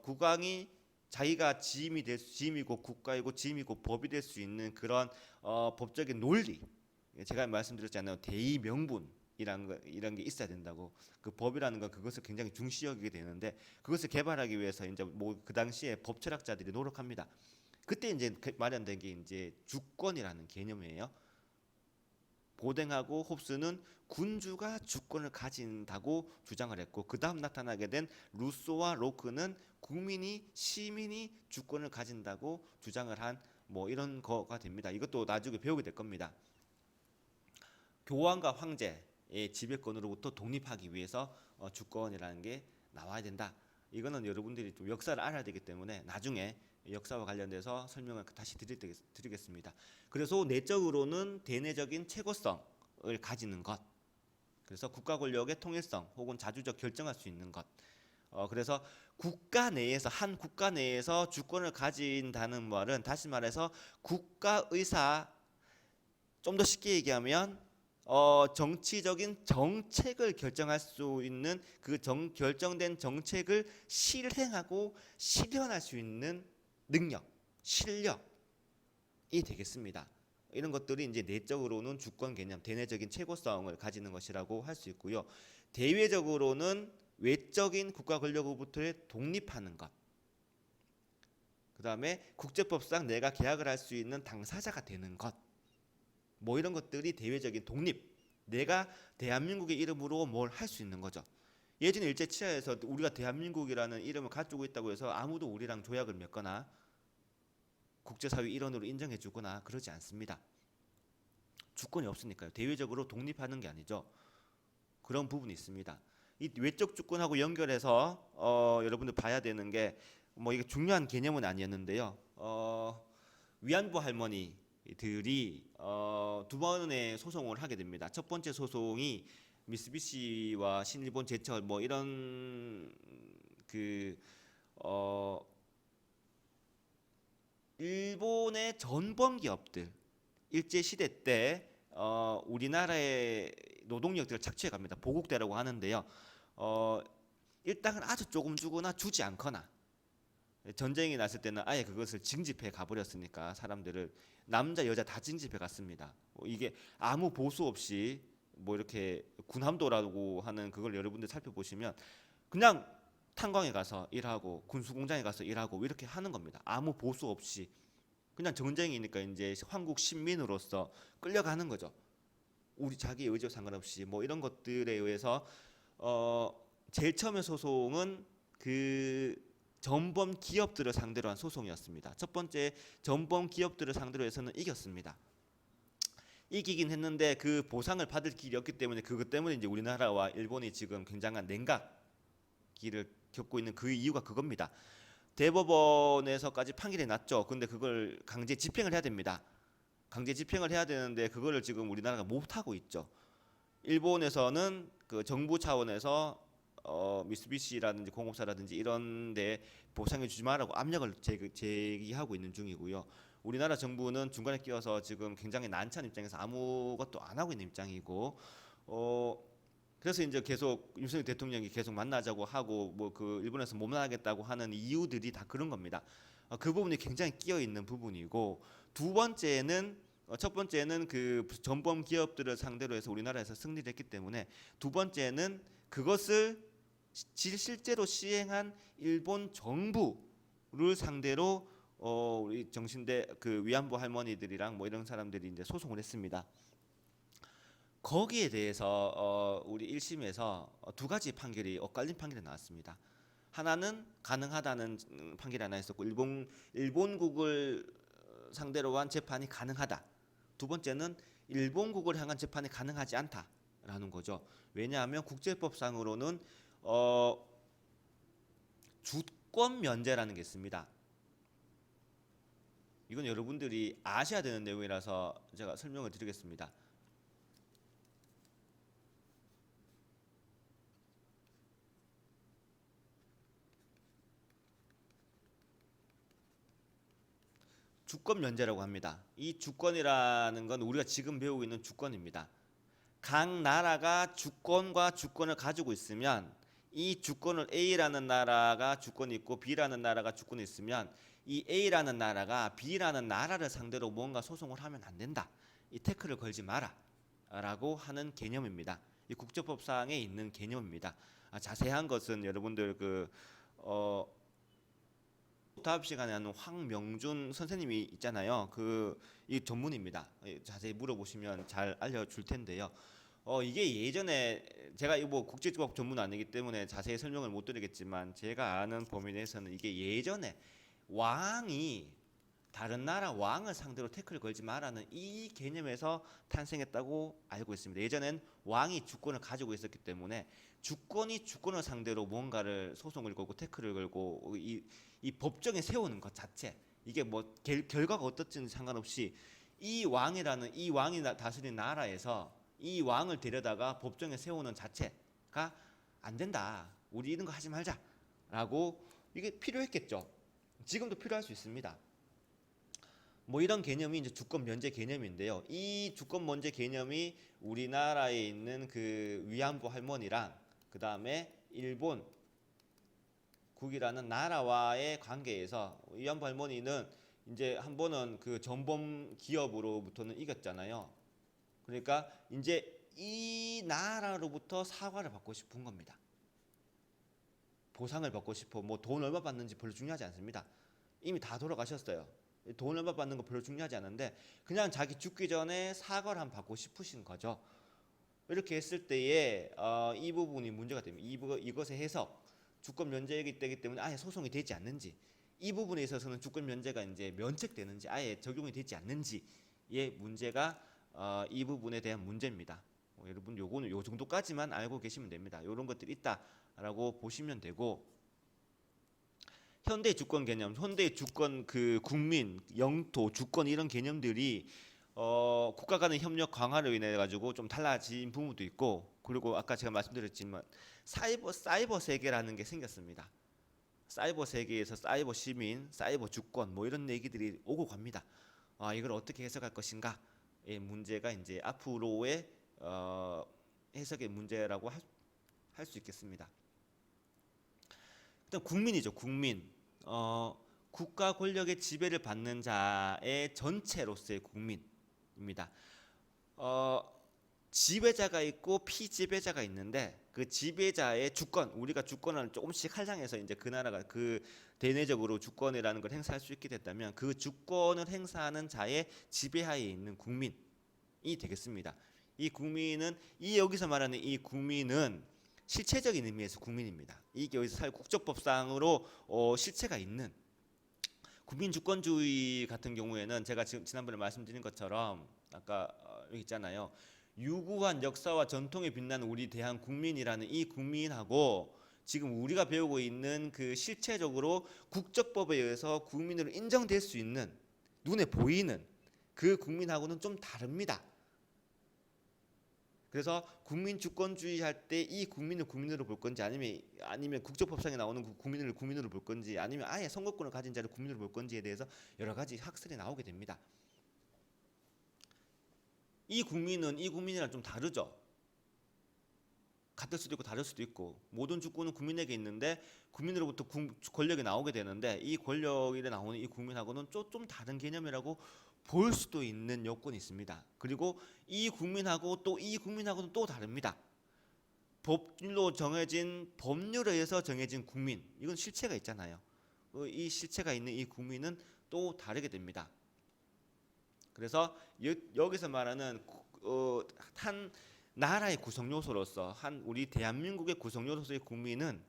국왕이 자기가 지임이고 국가이고 지임이고 법이 될 수 있는 그런 법적인 논리, 제가 말씀드렸잖아요. 대의 명분이란 게 있어야 된다고. 그 법이라는 건 그것을 굉장히 중시 여기게 되는데 그것을 개발하기 위해서 이제 뭐 그 당시에 법 철학자들이 노력합니다. 그때 이제 마련된 게 이제 주권이라는 개념이에요. 보댕하고 홉스는 군주가 주권을 가진다고 주장을 했고, 그 다음 나타나게 된 루소와 로크는 시민이 주권을 가진다고 주장을 한 뭐 이런 거가 됩니다. 이것도 나중에 배우게 될 겁니다. 교황과 황제의 지배권으로부터 독립하기 위해서 주권이라는 게 나와야 된다. 이거는 여러분들이 좀 역사를 알아야 되기 때문에 나중에 역사와 관련돼서 설명을 다시 드리겠습니다. 그래서 내적으로는 대내적인 최고성을 가지는 것, 그래서 국가 권력의 통일성 혹은 자주적 결정할 수 있는 것. 그래서 한 국가 내에서 주권을 가진다는 말은 다시 말해서 국가 의사, 좀 더 쉽게 얘기하면 정치적인 정책을 결정할 수 있는 그 결정된 정책을 실행하고 실현할 수 있는 능력, 실력이 되겠습니다. 이런 것들이 이제 내적으로는 주권 개념, 대내적인 최고성을 가지는 것이라고 할 수 있고요. 대외적으로는 외적인 국가 권력으로부터의 독립하는 것. 그다음에 국제법상 내가 계약을 할 수 있는 당사자가 되는 것. 뭐 이런 것들이 대외적인 독립. 내가 대한민국의 이름으로 뭘 할 수 있는 거죠. 예전에 일제 치하에서 우리가 대한민국이라는 이름을 가지고 있다고 해서 아무도 우리랑 조약을 맺거나 국제사회 일원으로 인정해 주거나 그러지 않습니다. 주권이 없으니까요. 대외적으로 독립하는 게 아니죠. 그런 부분이 있습니다. 이 외적 주권하고 연결해서 여러분들 봐야 되는 게 뭐 이게 중요한 개념은 아니었는데요. 위안부 할머니들이 두 번의 소송을 하게 됩니다. 첫 번째 소송이 미쓰비시와 신일본 제철 뭐 이런 일본의 전범 기업들, 일제 시대 때 우리나라의 노동력들을 착취해 갑니다. 보국대라고 하는데요. 일당을 아주 조금 주거나 주지 않거나, 전쟁이 났을 때는 아예 그것을 징집해 가버렸으니까 사람들을 남자 여자 다 징집해 갔습니다. 이게 아무 보수 없이 뭐 이렇게 군함도라고 하는 그걸 여러분들 살펴보시면 그냥 탄광에 가서 일하고 군수공장에 가서 일하고 이렇게 하는 겁니다. 아무 보수 없이 그냥 전쟁이니까 이제 한국 신민으로서 끌려가는 거죠. 우리 자기 의지와 상관없이 뭐 이런 것들에 의해서 제일 처음에 소송은 그 전범 기업들을 상대로 한 소송이었습니다. 첫 번째 전범 기업들을 상대로 해서는 이겼습니다. 이기긴 했는데 그 보상을 받을 길이 없기 때문에 그것 때문에 이제 우리나라와 일본이 지금 굉장한 냉각기를 겪고 있는 그 이유가 그겁니다. 대법원에서까지 판결이 났죠. 근데 그걸 강제 집행을 해야 됩니다. 강제 집행을 해야 되는데 그거를 지금 우리나라가 못 하고 있죠. 일본에서는 그 정부 차원에서 미쓰비시라든지 공업사라든지 이런데 보상해 주지 말라고 압력을 제기하고 있는 중이고요. 우리나라 정부는 중간에 끼어서 지금 굉장히 난처한 입장에서 아무것도 안 하고 있는 입장이고, 그래서 이제 계속 윤석열 대통령이 계속 만나자고 하고 뭐 그 일본에서 못 만나겠다고 하는 이유들이 다 그런 겁니다. 그 부분이 굉장히 끼어 있는 부분이고, 첫 번째는 그 전범 기업들을 상대로 해서 우리나라에서 승리를 했기 때문에, 두 번째는 그것을 실제로 시행한 일본 정부를 상대로 우리 정신대 그 위안부 할머니들이랑 뭐 이런 사람들이 이제 소송을 했습니다. 거기에 대해서 우리 1심에서 두 가지 판결이 엇갈린 판결이 나왔습니다. 하나는 가능하다는 판결이 하나 있었고, 일본국을 상대로 한 재판이 가능하다. 두 번째는 일본국을 향한 재판이 가능하지 않다라는 거죠. 왜냐하면 국제법상으로는 주권 면제라는 게 있습니다. 이건 여러분들이 아셔야 되는 내용이라서 제가 설명을 드리겠습니다. 주권 면제라고 합니다. 이 주권이라는 건 우리가 지금 배우고 있는 주권입니다. 각 나라가 주권과 주권을 가지고 있으면, 이 주권을 A라는 나라가 주권이 있고 B라는 나라가 주권이 있으면, 이 A라는 나라가 B라는 나라를 상대로 뭔가 소송을 하면 안 된다. 이 태클을 걸지 마라 라고 하는 개념입니다. 이 국제법상에 있는 개념입니다. 자세한 것은 여러분들 다음 시간에 하는 황명준 선생님이 있잖아요. 이 전문입니다. 자세히 물어보시면 잘 알려줄 텐데요. 이게 예전에 제가 이거 국제법 전문 아니기 때문에 자세히 설명을 못 드리겠지만, 제가 아는 범위 내에서는 이게 예전에 왕이 다른 나라 왕을 상대로 태클을 걸지 마라는 이 개념에서 탄생했다고 알고 있습니다. 예전엔 왕이 주권을 가지고 있었기 때문에 주권이 주권을 상대로 뭔가를 소송을 걸고 태클을 걸고 이 법정에 세우는 것 자체, 이게 뭐 결과가 어떻든 상관없이 이 왕이 다스리는 나라에서 이 왕을 데려다가 법정에 세우는 자체가 안 된다. 우리 이런 거 하지 말자라고 이게 필요했겠죠. 지금도 필요할 수 있습니다. 뭐 이런 개념이 이제 주권 면제 개념인데요. 이 주권 면제 개념이 우리나라에 있는 그 위안부 할머니랑 그 다음에 일본국이라는 나라와의 관계에서, 위안부 할머니는 이제 한 번은 그 전범 기업으로부터는 이겼잖아요. 그러니까 이제 이 나라로부터 사과를 받고 싶은 겁니다. 보상을 받고 싶어. 뭐 돈 얼마 받는지 별로 중요하지 않습니다. 이미 다 돌아가셨어요. 돈 얼마 받는 거 별로 중요하지 않은데 그냥 자기 죽기 전에 사과를 한번 받고 싶으신 거죠. 이렇게 했을 때에 이 부분이 문제가 됩니다. 이것의 해석, 주권 면제이기 때문에 아예 소송이 되지 않는지, 이 부분에 있어서는 주권 면제가 이제 면책되는지 아예 적용이 되지 않는지의 문제가 이 부분에 대한 문제입니다. 여러분 요거는 요 정도까지만 알고 계시면 됩니다. 이런 것들이 있다라고 보시면 되고, 현대 주권 개념, 현대 주권 그 국민, 영토, 주권 이런 개념들이 국가 간의 협력 강화로 인해 가지고 좀 달라진 부분도 있고, 그리고 아까 제가 말씀드렸지만 사이버 세계라는 게 생겼습니다. 사이버 세계에서 사이버 시민, 사이버 주권 뭐 이런 얘기들이 오고 갑니다. 이걸 어떻게 해석할 것인가의 문제가 이제 앞으로의 해석의 문제라고 할 수 있겠습니다. 일단 국민이죠. 국민. 국가 권력의 지배를 받는 자의 전체로서의 국민입니다. 지배자가 있고 피지배자가 있는데, 그 지배자의 주권, 우리가 주권을 조금씩 할당해서 이제 그 나라가 그 대내적으로 주권이라는 걸 행사할 수 있게 됐다면, 그 주권을 행사하는 자의 지배하에 있는 국민이 되겠습니다. 이 국민은, 여기서 말하는 이 국민은 실체적인 의미에서 국민입니다. 이게 여기서 국적법상으로 실체가 있는 국민주권주의 같은 경우에는 제가 지난번에 말씀드린 것처럼 아까 여기 있잖아요. 유구한 역사와 전통에 빛나는 우리 대한 국민이라는 이 국민하고 지금 우리가 배우고 있는 그 실체적으로 국적법에 의해서 국민으로 인정될 수 있는 눈에 보이는 그 국민하고는 좀 다릅니다. 그래서 국민 주권주의 할 때 이 국민을 국민으로 볼 건지 아니면 국적법상에 나오는 그 국민을 국민으로 볼 건지 아니면 아예 선거권을 가진 자를 국민으로 볼 건지에 대해서 여러 가지 학설이 나오게 됩니다. 이 국민은 이 국민이랑 좀 다르죠. 같을 수도 있고 다를 수도 있고 모든 주권은 국민에게 있는데 국민으로부터 권력이 나오게 되는데 이 권력이 나오는 이 국민하고는 좀 다른 개념이라고 볼 수도 있는 여건이 있습니다. 그리고 이 국민하고 또 이 국민하고는 또 다릅니다. 법률로 정해진 법률에 의해서 정해진 국민 이건 실체가 있잖아요. 이 실체가 있는 이 국민은 또 다르게 됩니다. 그래서 여기서 말하는 한 나라의 구성 요소로서 한 우리 대한민국의 구성 요소의 국민은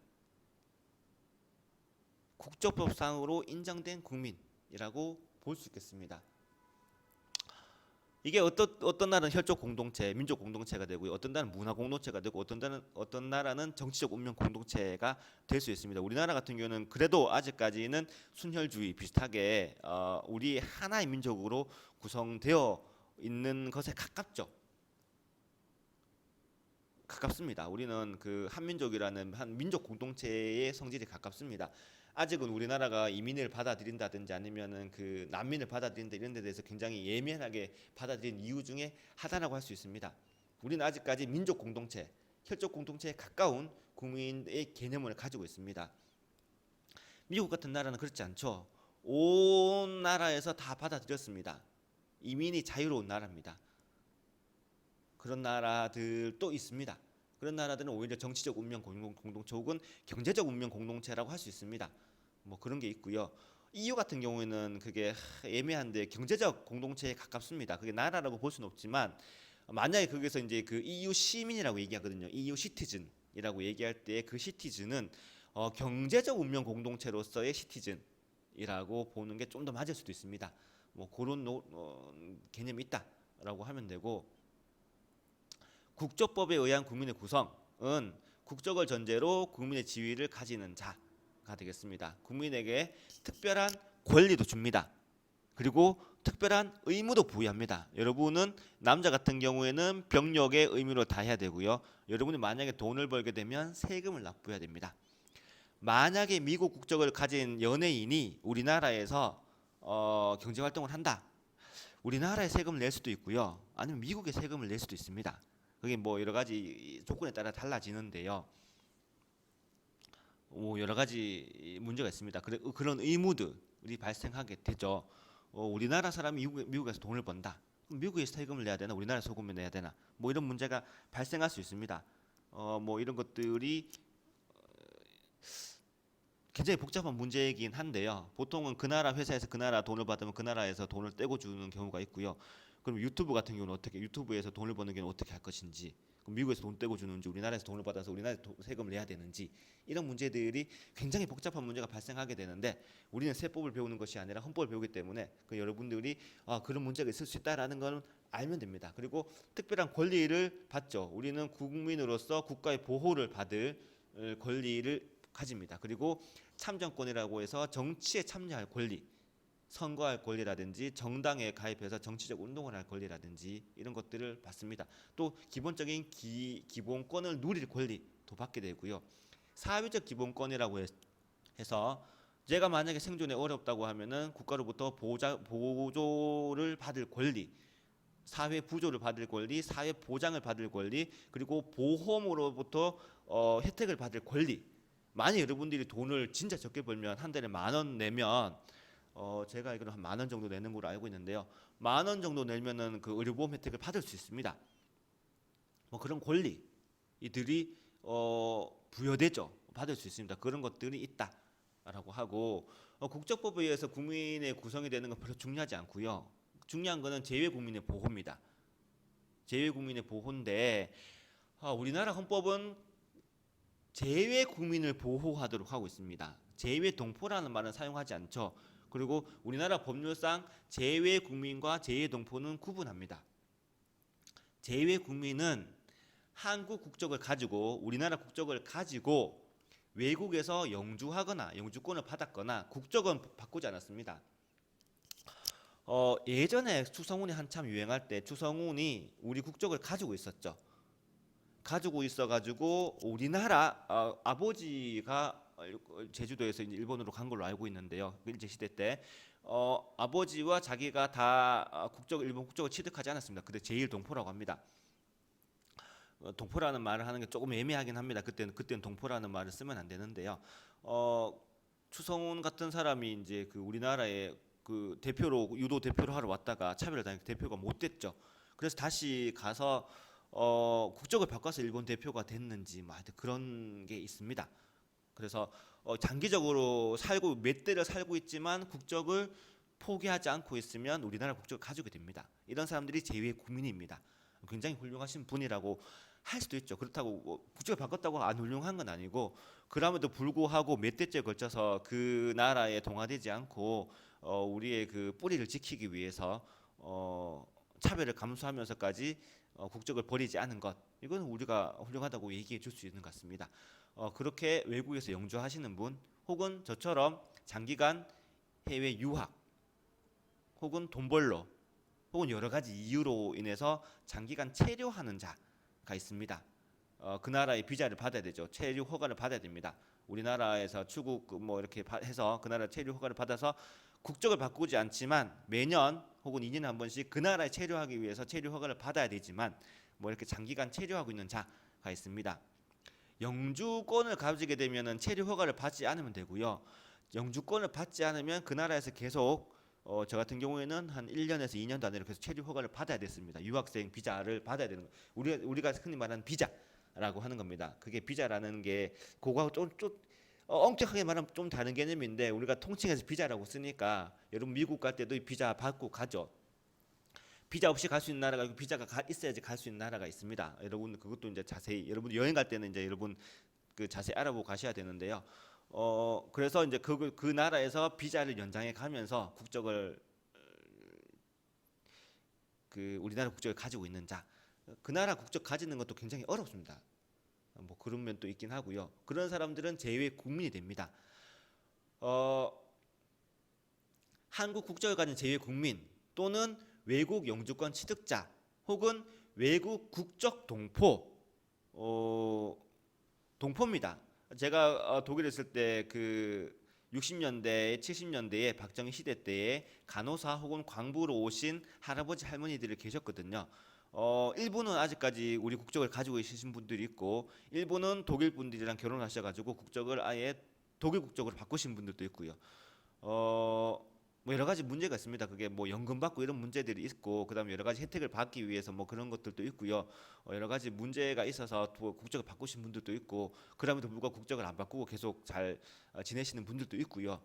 국적법상으로 인정된 국민이라고 볼 수 있겠습니다. 이게 어떤 나라는 혈족 공동체, 민족 공동체가 되고요. 어떤 나라는 문화 공동체가 되고 어떤 나라는 정치적 운명 공동체가 될 수 있습니다. 우리나라 같은 경우는 그래도 아직까지는 순혈주의 비슷하게 우리 하나의 민족으로 구성되어 있는 것에 가깝습니다. 우리는 그 한민족이라는 한 민족 공동체의 성질이 가깝습니다. 아직은 우리나라가 이민을 받아들인다든지 아니면은 그 난민을 받아들인다 이런 데 대해서 굉장히 예민하게 받아들인 이유 중에 하나라고 할 수 있습니다. 우리는 아직까지 민족 공동체, 혈족 공동체에 가까운 국민의 개념을 가지고 있습니다. 미국 같은 나라는 그렇지 않죠. 온 나라에서 다 받아들였습니다. 이민이 자유로운 나라입니다. 그런 나라들도 있습니다. 그런 나라들은 오히려 정치적 운명 공동체 혹은 경제적 운명 공동체라고 할 수 있습니다. 뭐 그런 게 있고요. EU 같은 경우에는 그게 애매한데 경제적 공동체에 가깝습니다. 그게 나라라고 볼 수는 없지만 만약에 거기서 이제 그 EU 시민이라고 얘기하거든요. EU 시티즌이라고 얘기할 때 그 시티즌은 경제적 운명 공동체로서의 시티즌이라고 보는 게 좀 더 맞을 수도 있습니다. 뭐 그런 개념이 있다라고 하면 되고. 국적법에 의한 국민의 구성은 국적을 전제로 국민의 지위를 가지는 자가 되겠습니다. 국민에게 특별한 권리도 줍니다. 그리고 특별한 의무도 부여합니다. 여러분은 남자 같은 경우에는 병력의 의무를 다해야 되고요. 여러분이 만약에 돈을 벌게 되면 세금을 납부해야 됩니다. 만약에 미국 국적을 가진 연예인이 우리나라에서 경제활동을 한다. 우리나라에 세금을 낼 수도 있고요. 아니면 미국에 세금을 낼 수도 있습니다. 그게 뭐 여러 가지 조건에 따라 달라지는데요. 여러 가지 문제가 있습니다. 그런 의무들이 발생하게 되죠. 우리나라 사람이 미국에서 돈을 번다. 그럼 미국에서 세금을 내야 되나? 우리나라에서 세금을 내야 되나? 뭐 이런 문제가 발생할 수 있습니다. 뭐 이런 것들이 굉장히 복잡한 문제이긴 한데요. 보통은 그 나라 회사에서 그 나라 돈을 받으면 그 나라에서 돈을 떼고 주는 경우가 있고요. 그럼 유튜브 같은 경우는 유튜브에서 돈을 버는 경우는 어떻게 할 것인지, 그럼 미국에서 돈 떼고 주는지, 우리나라에서 돈을 받아서 우리나라에서 세금을 내야 되는지, 이런 문제들이 굉장히 복잡한 문제가 발생하게 되는데 우리는 세법을 배우는 것이 아니라 헌법을 배우기 때문에 여러분들이 그런 문제가 있을 수 있다라는 걸 알면 됩니다. 그리고 특별한 권리를 받죠. 우리는 국민으로서 국가의 보호를 받을 권리를 가집니다. 그리고 참정권이라고 해서 정치에 참여할 권리, 선거할 권리라든지 정당에 가입해서 정치적 운동을 할 권리라든지 이런 것들을 받습니다. 또 기본적인 기본권을 누릴 권리도 받게 되고요. 사회적 기본권이라고 해서 제가 만약에 생존에 어렵다고 하면은 국가로부터 보조를 받을 권리, 사회 부조를 받을 권리, 사회 보장을 받을 권리, 그리고 보험으로부터 혜택을 받을 권리. 만약 여러분들이 돈을 진짜 적게 벌면 한 달에 10,000원 내면 제가 알기로 한 10,000원 정도 내는 걸로 알고 있는데요. 10,000원 정도 내면은 그 의료보험 혜택을 받을 수 있습니다. 뭐 그런 권리들이 부여되죠. 받을 수 있습니다. 그런 것들이 있다라고 하고 국적법에 의해서 국민의 구성이 되는 건 별로 중요하지 않고요. 중요한 거는 재외국민의 보호입니다. 재외국민의 보호인데 우리나라 헌법은 재외 국민을 보호하도록 하고 있습니다. 재외 동포라는 말은 사용하지 않죠. 그리고 우리나라 법률상 재외 국민과 재외 동포는 구분합니다. 재외 국민은 한국 국적을 가지고 우리나라 국적을 가지고 외국에서 영주하거나 영주권을 받았거나 국적은 바꾸지 않았습니다. 예전에 추성훈이 한참 유행할 때 추성훈이 우리 국적을 가지고 있었죠. 가지고 있어가지고 우리나라 아버지가 제주도에서 이제 일본으로 간 걸로 알고 있는데요. 일제 시대 때 아버지와 자기가 다 일본 국적을 취득하지 않았습니다. 그때 제일 동포라고 합니다. 동포라는 말을 하는 게 조금 애매하긴 합니다. 그때는 동포라는 말을 쓰면 안 되는데요. 추성훈 같은 사람이 이제 그 우리나라의 그 대표로 유도 대표로 하러 왔다가 차별을 당해 대표가 못 됐죠. 그래서 다시 가서 국적을 바꿔서 일본 대표가 됐는지 뭐 하여튼 그런 게 있습니다. 그래서 장기적으로 살고 몇 대를 살고 있지만 국적을 포기하지 않고 있으면 우리나라 국적을 가지게 됩니다. 이런 사람들이 재외 국민입니다. 굉장히 훌륭하신 분이라고 할 수도 있죠. 그렇다고 국적을 바꿨다고 안 훌륭한 건 아니고 그럼에도 불구하고 몇 대째 걸쳐서 그 나라에 동화되지 않고 우리의 그 뿌리를 지키기 위해서 차별을 감수하면서까지 국적을 버리지 않은 것, 이건 우리가 훌륭하다고 얘기해 줄 수 있는 것 같습니다. 그렇게 외국에서 영주하시는 분 혹은 저처럼 장기간 해외 유학 혹은 돈 벌러 혹은 여러 가지 이유로 인해서 장기간 체류하는 자가 있습니다. 그 나라의 비자를 받아야 되죠. 체류 허가를 받아야 됩니다. 우리나라에서 출국 뭐 이렇게 해서 그 나라 체류 허가를 받아서 국적을 바꾸지 않지만 매년 혹은 2년에 한 번씩 그 나라에 체류하기 위해서 체류 허가를 받아야 되지만 뭐 이렇게 장기간 체류하고 있는 자가 있습니다. 영주권을 가지게 되면은 체류 허가를 받지 않으면 되고요. 영주권을 받지 않으면 그 나라에서 계속 저 같은 경우에는 한 1년에서 2년도 안으로 계속 체류 허가를 받아야 됐습니다. 유학생 비자를 받아야 되는 거예요. 우리가 흔히 말하는 비자라고 하는 겁니다. 그게 비자라는 게 그거하고 좀 엄격하게 말하면 좀 다른 개념인데 우리가 통칭해서 비자라고 쓰니까 여러분 미국 갈 때도 비자 받고 가죠. 비자 없이 갈 수 있는 나라가 있고 비자가 있어야지 갈 수 있는 나라가 있습니다. 여러분 그것도 이제 자세히 여러분 여행 갈 때는 이제 여러분 그 자세히 알아보고 가셔야 되는데요. 그래서 이제 그 나라에서 비자를 연장해 가면서 국적을 그 우리나라 국적을 가지고 있는 자, 그 나라 국적 가지는 것도 굉장히 어렵습니다. 뭐 그런 면도 있긴 하고요. 그런 사람들은 재외 국민이 됩니다. 한국 국적을 가진 재외 국민 또는 외국 영주권 취득자 혹은 외국 국적 동포입니다. 제가 독일에 있을 때 그 60년대, 70년대에 박정희 시대 때에 간호사 혹은 광부로 오신 할아버지 할머니들이 계셨거든요. 일부는 아직까지 우리 국적을 가지고 계신 분들이 있고 일부는 독일 분들이랑 결혼하셔가지고 국적을 아예 독일 국적으로 바꾸신 분들도 있고요. 뭐 여러 가지 문제가 있습니다. 그게 뭐 연금 받고 이런 문제들이 있고 그다음에 여러 가지 혜택을 받기 위해서 뭐 그런 것들도 있고요. 여러 가지 문제가 있어서 국적을 바꾸신 분들도 있고 그럼에도 불구하고 국적을 안 바꾸고 계속 잘 지내시는 분들도 있고요.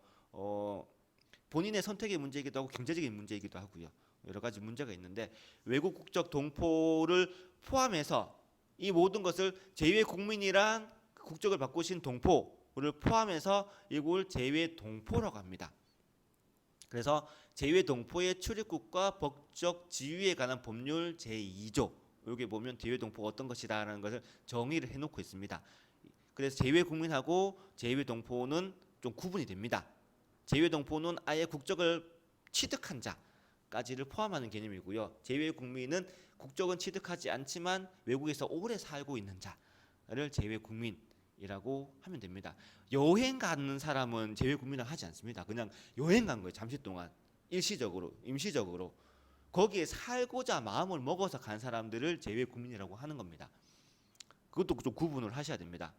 본인의 선택의 문제이기도 하고 경제적인 문제이기도 하고요. 여러 가지 문제가 있는데 외국 국적 동포를 포함해서 이 모든 것을 재외 국민이란 국적을 바꾸신 동포를 포함해서 이걸 재외 동포라고 합니다. 그래서 재외 동포의 출입국과 법적 지위에 관한 법률 제2조 여기 보면 재외 동포가 어떤 것이라는 것을 정의를 해놓고 있습니다. 그래서 재외 국민하고 재외 동포는 좀 구분이 됩니다. 재외 동포는 아예 국적을 취득한 자까지를 포함하는 개념이고요. 재외 국민은 국적은 취득하지 않지만 외국에서 오래 살고 있는 자를 재외 국민이라고 하면 됩니다. 여행 가는 사람은 재외 국민을 하지 않습니다. 그냥 여행 간 거예요. 잠시 동안 일시적으로 임시적으로 거기에 살고자 마음을 먹어서 간 사람들을 재외 국민이라고 하는 겁니다. 그것도 좀 구분을 하셔야 됩니다.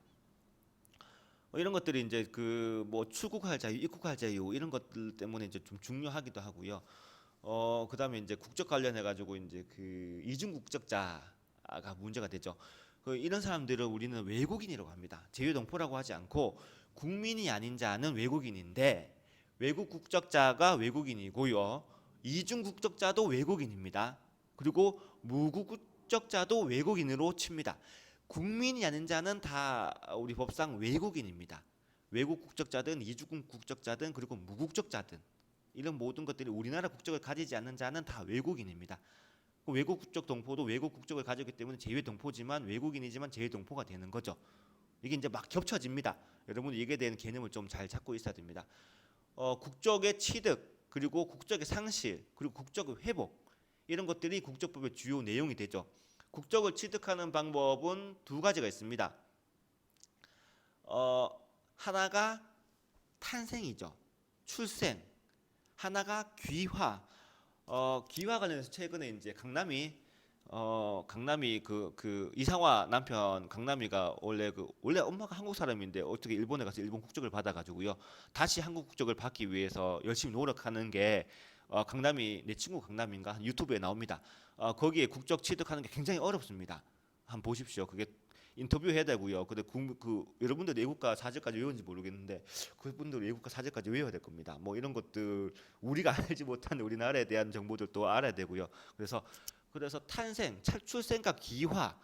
이런 것들이 이제 그 뭐 출국할 자유, 입국할 자유 이런 것들 때문에 이제 좀 중요하기도 하고요. 그다음에 이제 국적 관련해 가지고 이제 그 이중 국적자가 문제가 되죠. 이런 사람들을 우리는 외국인이라고 합니다. 재외 동포라고 하지 않고 국민이 아닌 자는 외국인인데 외국 국적자가 외국인이고요. 이중 국적자도 외국인입니다. 그리고 무국 국적자도 외국인으로 칩니다. 국민이 아닌 자는 다 우리 법상 외국인입니다. 외국 국적자든 이주국 국적자든 그리고 무국적자든 이런 모든 것들이 우리나라 국적을 가지지 않는 자는 다 외국인입니다. 외국 국적 동포도 외국 국적을 가졌기 때문에 제2의 동포지만 외국인이지만 제2의 동포가 되는 거죠. 이게 이제 막 겹쳐집니다. 여러분 이게 대한 개념을 좀 잘 잡고 있어야 됩니다. 국적의 취득 그리고 국적의 상실 그리고 국적의 회복 이런 것들이 국적법의 주요 내용이 되죠. 국적을 취득하는 방법은 두 가지가 있습니다. 하나가 탄생이죠. 출생. 하나가 귀화. 귀화 관련해서 최근에 이제 강남이 그 이상화 남편 강남이가 원래 엄마가 한국 사람인데 어떻게 일본에 가서 일본 국적을 받아가지고요 다시 한국 국적을 받기 위해서 열심히 노력하는 게 강남이 내 친구 강남인가 유튜브에 나옵니다. 거기에 국적 취득하는 게 굉장히 어렵습니다. 한번 보십시오. 그게 인터뷰해야 되고요. 근데 여러분들 외국가 사제까지 외운지 모르겠는데 그분들 외국가 사제까지 외워야 될 겁니다. 뭐 이런 것들 우리가 알지 못하는 우리나라에 대한 정보들도 알아야 되고요. 그래서 탄생, 출생과 기화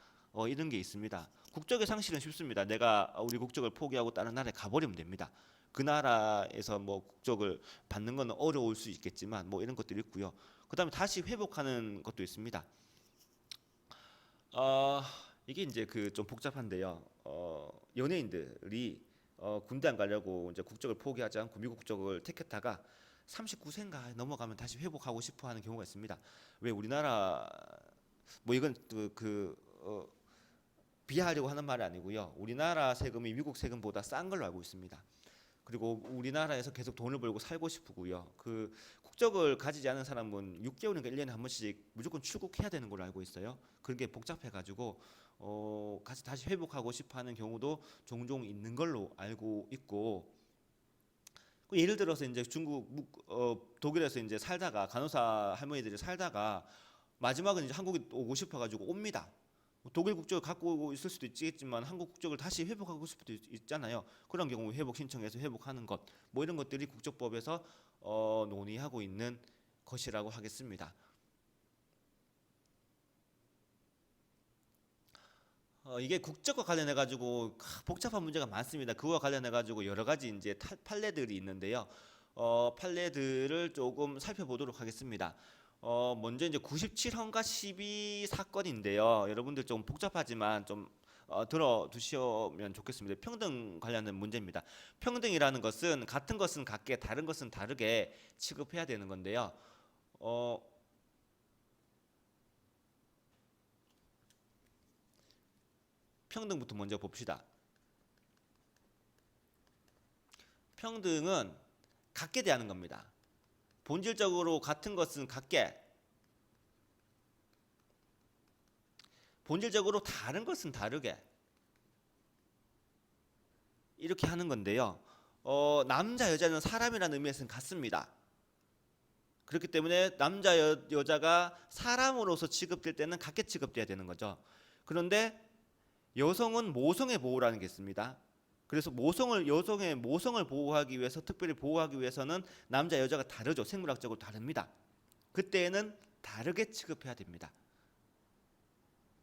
이런 게 있습니다. 국적의 상실은 쉽습니다. 내가 우리 국적을 포기하고 다른 나라에 가버리면 됩니다. 그 나라에서 뭐 국적을 받는 건 어려울 수 있겠지만 뭐 이런 것들이 있고요. 그다음에 다시 회복하는 것도 있습니다. 이게 이제 그 좀 복잡한데요. 연예인들이 군대 안 가려고 이제 국적을 포기하지 않고 미국 국적을 택했다가 39세인가 넘어가면 다시 회복하고 싶어하는 경우가 있습니다. 왜 우리나라 뭐 이건 비하하려고 하는 말이 아니고요. 우리나라 세금이 미국 세금보다 싼 걸로 알고 있습니다. 그리고 우리나라에서 계속 돈을 벌고 살고 싶고요. 그 국적을 가지지 않은 사람은 6개월인가 1년에 한 번씩 무조건 출국해야 되는 걸로 알고 있어요. 그런 게 복잡해가지고 다시 회복하고 싶어하는 경우도 종종 있는 걸로 알고 있고. 예를 들어서 이제 독일에서 이제 살다가 간호사 할머니들이 살다가 마지막은 이제 한국에 오고 싶어가지고 옵니다. 독일 국적을 갖고 있을 수도 있겠지만 한국 국적을 다시 회복하고 싶을 수도 있잖아요. 그런 경우 회복 신청해서 회복하는 것, 뭐 이런 것들이 국적법에서 논의하고 있는 것이라고 하겠습니다. 이게 국적과 관련해 가지고 복잡한 문제가 많습니다. 그와 관련해 가지고 여러 가지 이제 판례들이 있는데요. 판례들을 조금 살펴보도록 하겠습니다. 먼저 이제 97헌가 12 사건인데요. 여러분들 좀 복잡하지만 좀 들어두시면 좋겠습니다. 평등 관련된 문제입니다. 평등이라는 것은 같은 것은 같게 다른 것은 다르게 취급해야 되는 건데요. 평등부터 먼저 봅시다. 평등은 같게 대하는 겁니다. 본질적으로 같은 것은 같게, 본질적으로 다른 것은 다르게 이렇게 하는 건데요. 남자 여자는 사람이라는 의미에서는 같습니다. 그렇기 때문에 남자 여자가 사람으로서 취급될 때는 같게 취급돼야 되는 거죠. 그런데 여성은 모성의 보호라는 게 있습니다. 그래서 여성의 모성을 보호하기 위해서 특별히 보호하기 위해서는 남자 여자가 다르죠. 생물학적으로 다릅니다. 그때에는 다르게 취급해야 됩니다.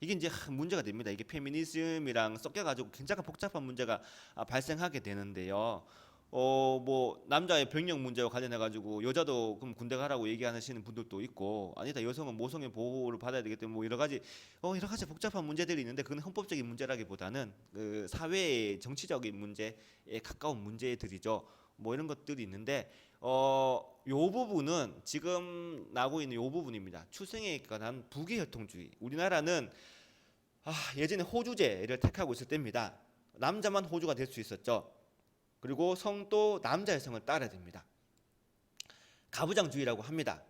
이게 이제 문제가 됩니다. 이게 페미니즘이랑 섞여가지고 굉장히 복잡한 문제가 발생하게 되는데요. 뭐 남자의 병력 문제와 관련해 가지고 여자도 그럼 군대 가라고 얘기하시는 분들도 있고 아니다 여성은 모성의 보호를 받아야 되기 때문에 뭐 여러 가지 복잡한 문제들이 있는데 그건 헌법적인 문제라기보다는 그 사회의 정치적인 문제에 가까운 문제들이죠. 뭐 이런 것들이 있는데 요 부분은 지금 나오고 있는 요 부분입니다. 출생에 관한 부귀혈통주의. 우리나라는 예전에 호주제를 택하고 있을 때입니다. 남자만 호주가 될 수 있었죠. 그리고 성도 남자의 성을 따라야 됩니다. 가부장주의라고 합니다.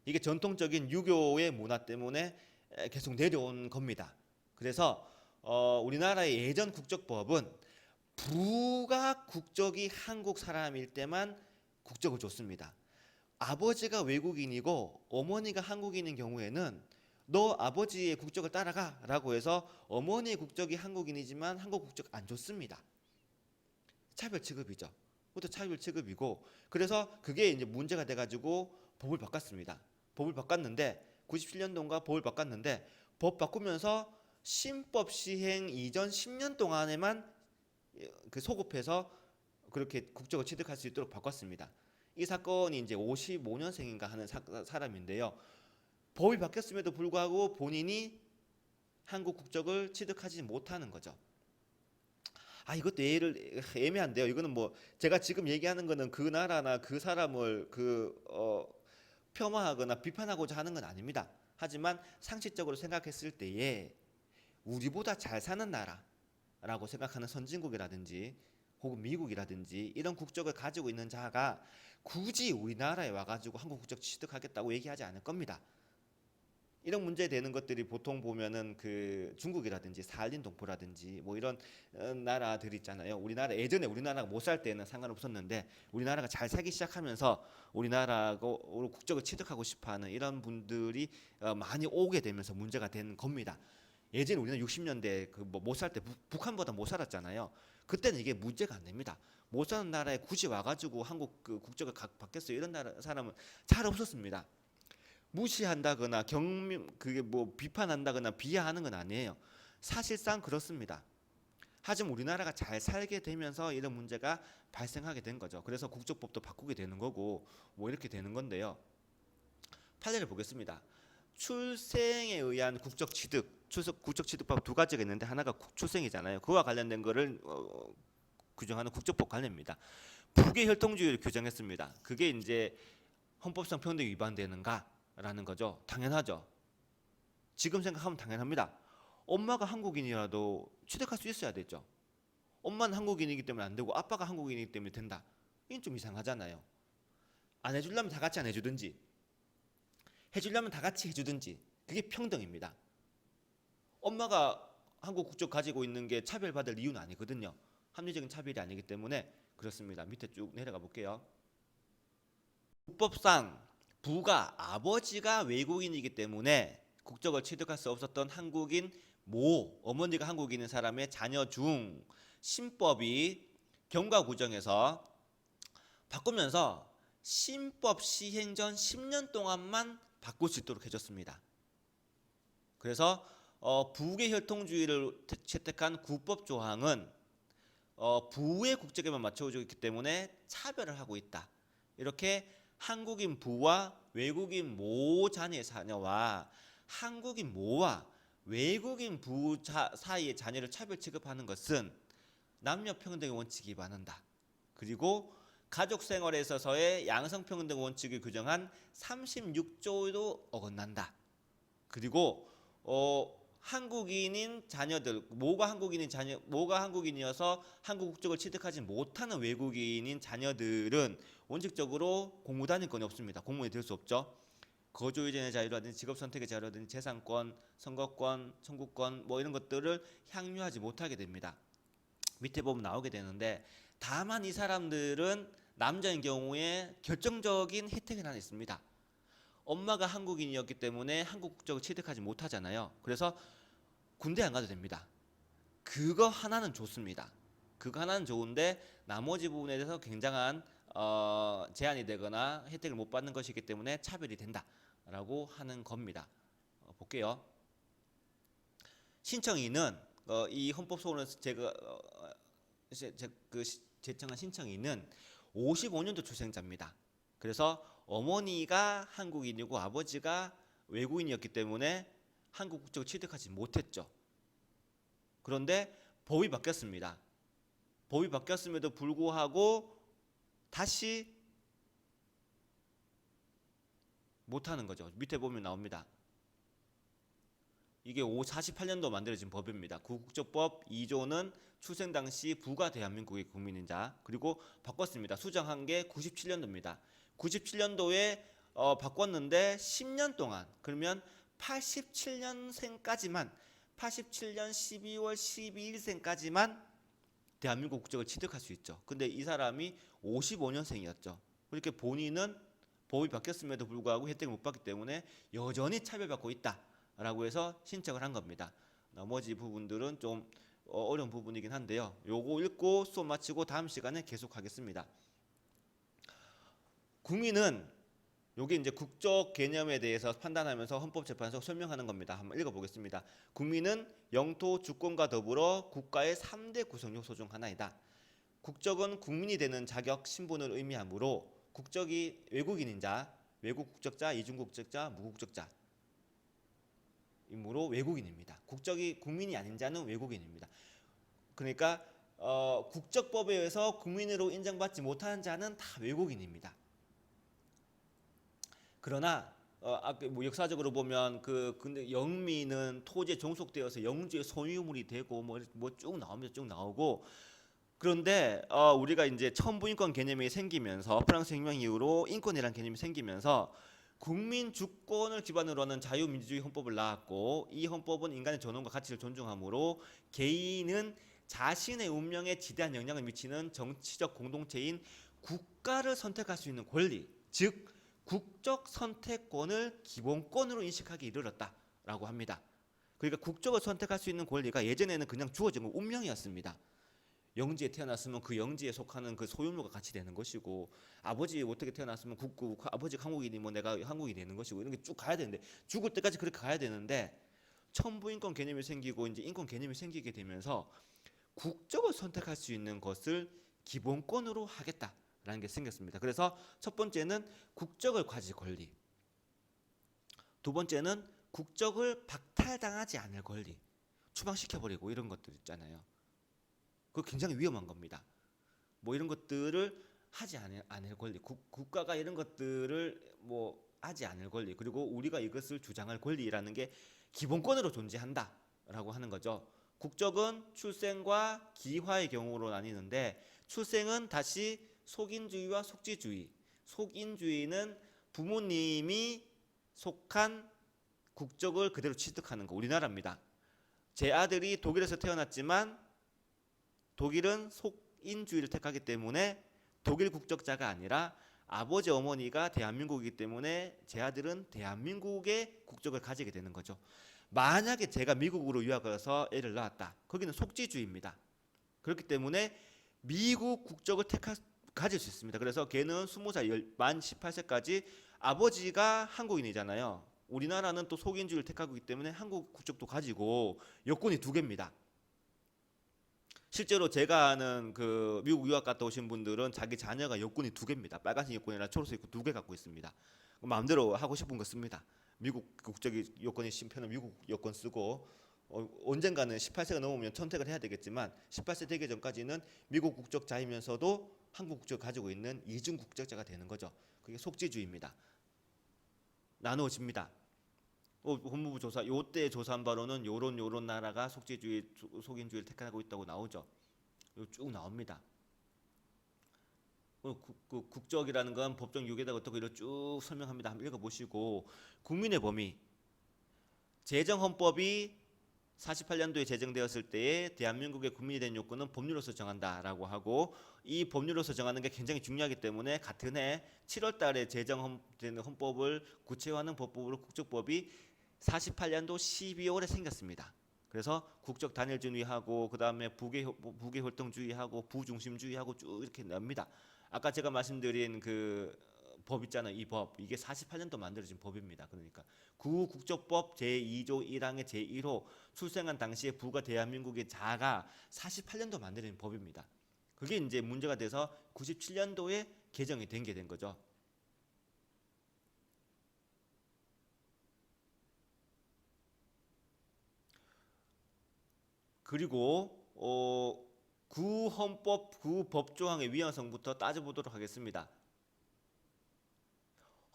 이게 전통적인 유교의 문화 때문에 계속 내려온 겁니다. 그래서 우리나라의 예전 국적법은 부가 국적이 한국 사람일 때만 국적을 줬습니다. 아버지가 외국인이고 어머니가 한국인인 경우에는 너 아버지의 국적을 따라가 라고 해서 어머니의 국적이 한국인이지만 한국 국적 안 줬습니다. 차별 취급이죠. 그것도 차별 취급이고 그래서 그게 이제 문제가 돼가지고 법을 바꿨습니다. 법을 바꿨는데 97년도인가 법을 바꿨는데 법 바꾸면서 신법 시행 이전 10년 동안에만 그 소급해서 그렇게 국적을 취득할 수 있도록 바꿨습니다. 이 사건이 이제 55년생인가 하는 사람인데요. 법이 바뀌었음에도 불구하고 본인이 한국 국적을 취득하지 못하는 거죠. 이것도 예를 애매한데요. 이거는 뭐 제가 지금 얘기하는 거는 그 나라나 그 사람을 폄하하거나 비판하고자 하는 건 아닙니다. 하지만 상식적으로 생각했을 때에 우리보다 잘 사는 나라라고 생각하는 선진국이라든지 혹은 미국이라든지 이런 국적을 가지고 있는 자가 굳이 우리나라에 와가지고 한국 국적 취득하겠다고 얘기하지 않을 겁니다. 이런 문제 되는 것들이 보통 보면은 그 중국이라든지 사할린 동포라든지 뭐 이런 나라들 있잖아요. 예전에 우리나라가 못 살 때는 상관없었는데 우리나라가 잘 살기 시작하면서 우리나라로 국적을 취득하고 싶어하는 이런 분들이 많이 오게 되면서 문제가 된 겁니다. 예전에 우리는 60년대 못 살 때 북한보다 못 살았잖아요. 그때는 이게 문제가 안 됩니다. 못 사는 나라에 굳이 와가지고 한국 그 국적을 받겠어요. 이런 사람은 잘 없었습니다. 무시한다거나 그게 뭐 비판한다거나 비하하는 건 아니에요. 사실상 그렇습니다. 하지만 우리나라가 잘 살게 되면서 이런 문제가 발생하게 된 거죠. 그래서 국적법도 바꾸게 되는 거고 뭐 이렇게 되는 건데요. 판례를 보겠습니다. 출생에 의한 국적 취득법 두 가지가 있는데 하나가 출생이잖아요. 그와 관련된 거를 규정하는 국적법 관련입니다. 북의 혈통주의를 규정했습니다. 그게 이제 헌법상 평등 위반되는가라는 거죠. 당연하죠. 지금 생각하면 당연합니다. 엄마가 한국인이라도 취득할 수 있어야 되죠. 엄마는 한국인이기 때문에 안 되고 아빠가 한국인이기 때문에 된다. 이건 좀 이상하잖아요. 안 해주려면 다 같이 안 해주든지 해주려면 다 같이 해주든지 그게 평등입니다. 엄마가 한국 국적 가지고 있는 게 차별받을 이유는 아니거든요. 합리적인 차별이 아니기 때문에 그렇습니다. 밑에 쭉 내려가 볼게요. 국법상 부가 아버지가 외국인이기 때문에 국적을 취득할 수 없었던 한국인 어머니가 한국인인 사람의 자녀 중 신법이 경과 구정에서 바꾸면서 신법 시행 전 10년 동안만 바꿀 수 있도록 해줬습니다. 그래서 부의 혈통주의를 채택한 국법 조항은 부의 국적에만 맞춰주고 있기 때문에 차별을 하고 있다. 이렇게 한국인 부와 외국인 모 자녀의 자녀와 한국인 모와 외국인 부 사이의 자녀를 차별 취급하는 것은 남녀 평등의 원칙에 위반한다. 그리고 가족 생활에 있어서의 양성평등 원칙을 규정한 36조도 어긋난다. 그리고 한국인인 자녀들, 모가 한국인이어서 한국 국적을 취득하지 못하는 외국인인 자녀들은 원칙적으로 공무 다닐권이 없습니다. 공무원이 될 수 없죠. 거주 의전의 자유라든지 직업 선택의 자유라든지 재산권, 선거권, 청구권 뭐 이런 것들을 향유하지 못하게 됩니다. 밑에 보면 나오게 되는데 다만 이 사람들은 남자인 경우에 결정적인 혜택이 하나 있습니다. 엄마가 한국인이었기 때문에 한국 국적을 취득하지 못하잖아요. 그래서 군대 안 가도 됩니다. 그거 하나는 좋습니다. 그거 하나는 좋은데 나머지 부분에 대해서 굉장한 제한이 되거나 혜택을 못 받는 것이기 때문에 차별이 된다라고 하는 겁니다. 볼게요. 신청인은 이 헌법소원을 제청한 신청인은 55년도 출생자입니다. 그래서 어머니가 한국인이고 아버지가 외국인이었기 때문에 한국 국적을 취득하지 못했죠. 그런데 법이 바뀌었습니다. 법이 바뀌었음에도 불구하고 다시 못하는 거죠. 밑에 보면 나옵니다. 이게 48년도 만들어진 법입니다. 국적법 2조는 출생 당시 부가 대한민국의 국민인 자, 그리고 바꿨습니다. 수정한 게 97년도입니다. 97년도에 바꿨는데 10년 동안, 그러면 87년생까지만 87년 12월 12일생까지만 대한민국 국적을 취득할 수 있죠. 근데 이 사람이 55년생이었죠. 그렇게 본인은 법이 바뀌었음에도 불구하고 혜택을 못 받기 때문에 여전히 차별받고 있다라고 해서 신청을 한 겁니다. 나머지 부분들은 좀 어려운 부분이긴 한데요. 요거 읽고 수업 마치고 다음 시간에 계속하겠습니다. 국민은 요게 이제 국적 개념에 대해서 판단하면서 헌법재판소 설명하는 겁니다. 한번 읽어보겠습니다. 국민은 영토 주권과 더불어 국가의 3대 구성 요소 중 하나이다. 국적은 국민이 되는 자격, 신분을 의미하므로 국적이 외국인인 자, 외국 국적자, 이중 국적자, 무국적자 이므로 외국인입니다. 국적이 국민이 아닌 자는 외국인입니다. 그러니까 국적법에 의해서 국민으로 인정받지 못하는 자는 다 외국인입니다. 그러나 뭐 역사적으로 보면 근데 영미는 토지에 종속되어서 영주의 소유물이 되고 뭐 쭉 나오면 쭉 나오고 그런데 우리가 이제 천부인권 개념이 생기면서 프랑스 혁명 이후로 인권이라는 개념이 생기면서 국민 주권을 기반으로 하는 자유민주주의 헌법을 낳았고 이 헌법은 인간의 존엄과 가치를 존중하므로 개인은 자신의 운명에 지대한 영향을 미치는 정치적 공동체인 국가를 선택할 수 있는 권리, 즉 국적 선택권을 기본권으로 인식하기 이르렀다라고 합니다. 그러니까 국적을 선택할 수 있는 권리가 예전에는 그냥 주어진 건 운명이었습니다. 영지에 태어났으면 그 영지에 속하는 그 소유물과 같이 되는 것이고 아버지 어떻게 태어났으면 아버지가 한국인이면 내가 한국인이 되는 것이고 이런 게 쭉 가야 되는데 죽을 때까지 그렇게 가야 되는데 천부인권 개념이 생기고 이제 인권 개념이 생기게 되면서 국적을 선택할 수 있는 것을 기본권으로 하겠다라는 게 생겼습니다. 그래서 첫 번째는 국적을 가질 권리, 두 번째는 국적을 박탈당하지 않을 권리, 추방시켜버리고 이런 것들 있잖아요. 그거 굉장히 위험한 겁니다. 뭐 이런 것들을 하지 않을 권리, 국가가 이런 것들을 뭐 하지 않을 권리, 그리고 우리가 이것을 주장할 권리라는 게 기본권으로 존재한다라고 하는 거죠. 국적은 출생과 기화의 경우로 나뉘는데 출생은 다시 속인주의와 속지주의. 속인주의는 부모님이 속한 국적을 그대로 취득하는 거. 우리나라입니다. 제 아들이 독일에서 태어났지만 독일은 속인주의를 택하기 때문에 독일 국적자가 아니라 아버지 어머니가 대한민국이기 때문에 제 아들은 대한민국의 국적을 가지게 되는 거죠. 만약에 제가 미국으로 유학을 가서 애를 낳았다. 거기는 속지주의입니다. 그렇기 때문에 미국 국적을 가질 수 있습니다. 그래서 걔는 20살 만 18세까지 아버지가 한국인이잖아요. 우리나라는 또 속인주의를 택하고 있기 때문에 한국 국적도 가지고 여권이 두 개입니다. 실제로 제가 아는 그 미국 유학 갔다 오신 분들은 자기 자녀가 여권이 두 개입니다. 빨간색 여권이나 초록색 여권 두 개 갖고 있습니다. 마음대로 하고 싶은 거 씁니다. 미국 국적이 여권이 심편은 미국 여권 쓰고 언젠가는 18세가 넘으면 선택을 해야 되겠지만 18세 되기 전까지는 미국 국적자이면서도 한국 국적을 가지고 있는 이중 국적자가 되는 거죠. 그게 속지주의입니다. 나누어집니다. 법무부 조사 요때 조사한 바로는 요런 나라가 속인주의를 택하고 있다고 나오죠. 쭉 나옵니다. 국적이라는 건 법정 유예다 어떻게 이렇게 쭉 설명합니다. 한번 읽어보시고 국민의 범위 제정헌법이 48년도에 제정되었을 때에 대한민국의 국민이 된 요건은 법률로서 정한다라고 하고 이 법률로서 정하는 게 굉장히 중요하기 때문에 같은 해 7월 달에 제정되는 헌법을 구체화하는 법법으로 국적법이 48년도 12월에 생겼습니다. 그래서 국적 단일주의하고 그 다음에 부계혈통주의하고 부중심주의하고 쭉 이렇게 납니다. 아까 제가 말씀드린 그 법 있잖아요. 이 법 이게 48년도 만들어진 법입니다. 그러니까 구국적법 제2조 1항의 제1호 출생한 당시에 부가 대한민국의 자가 48년도 만들어진 법입니다. 그게 이제 문제가 돼서 97년도에 개정이 된 게 된 거죠. 그리고 구헌법 구법조항의 위헌성부터 따져보도록 하겠습니다.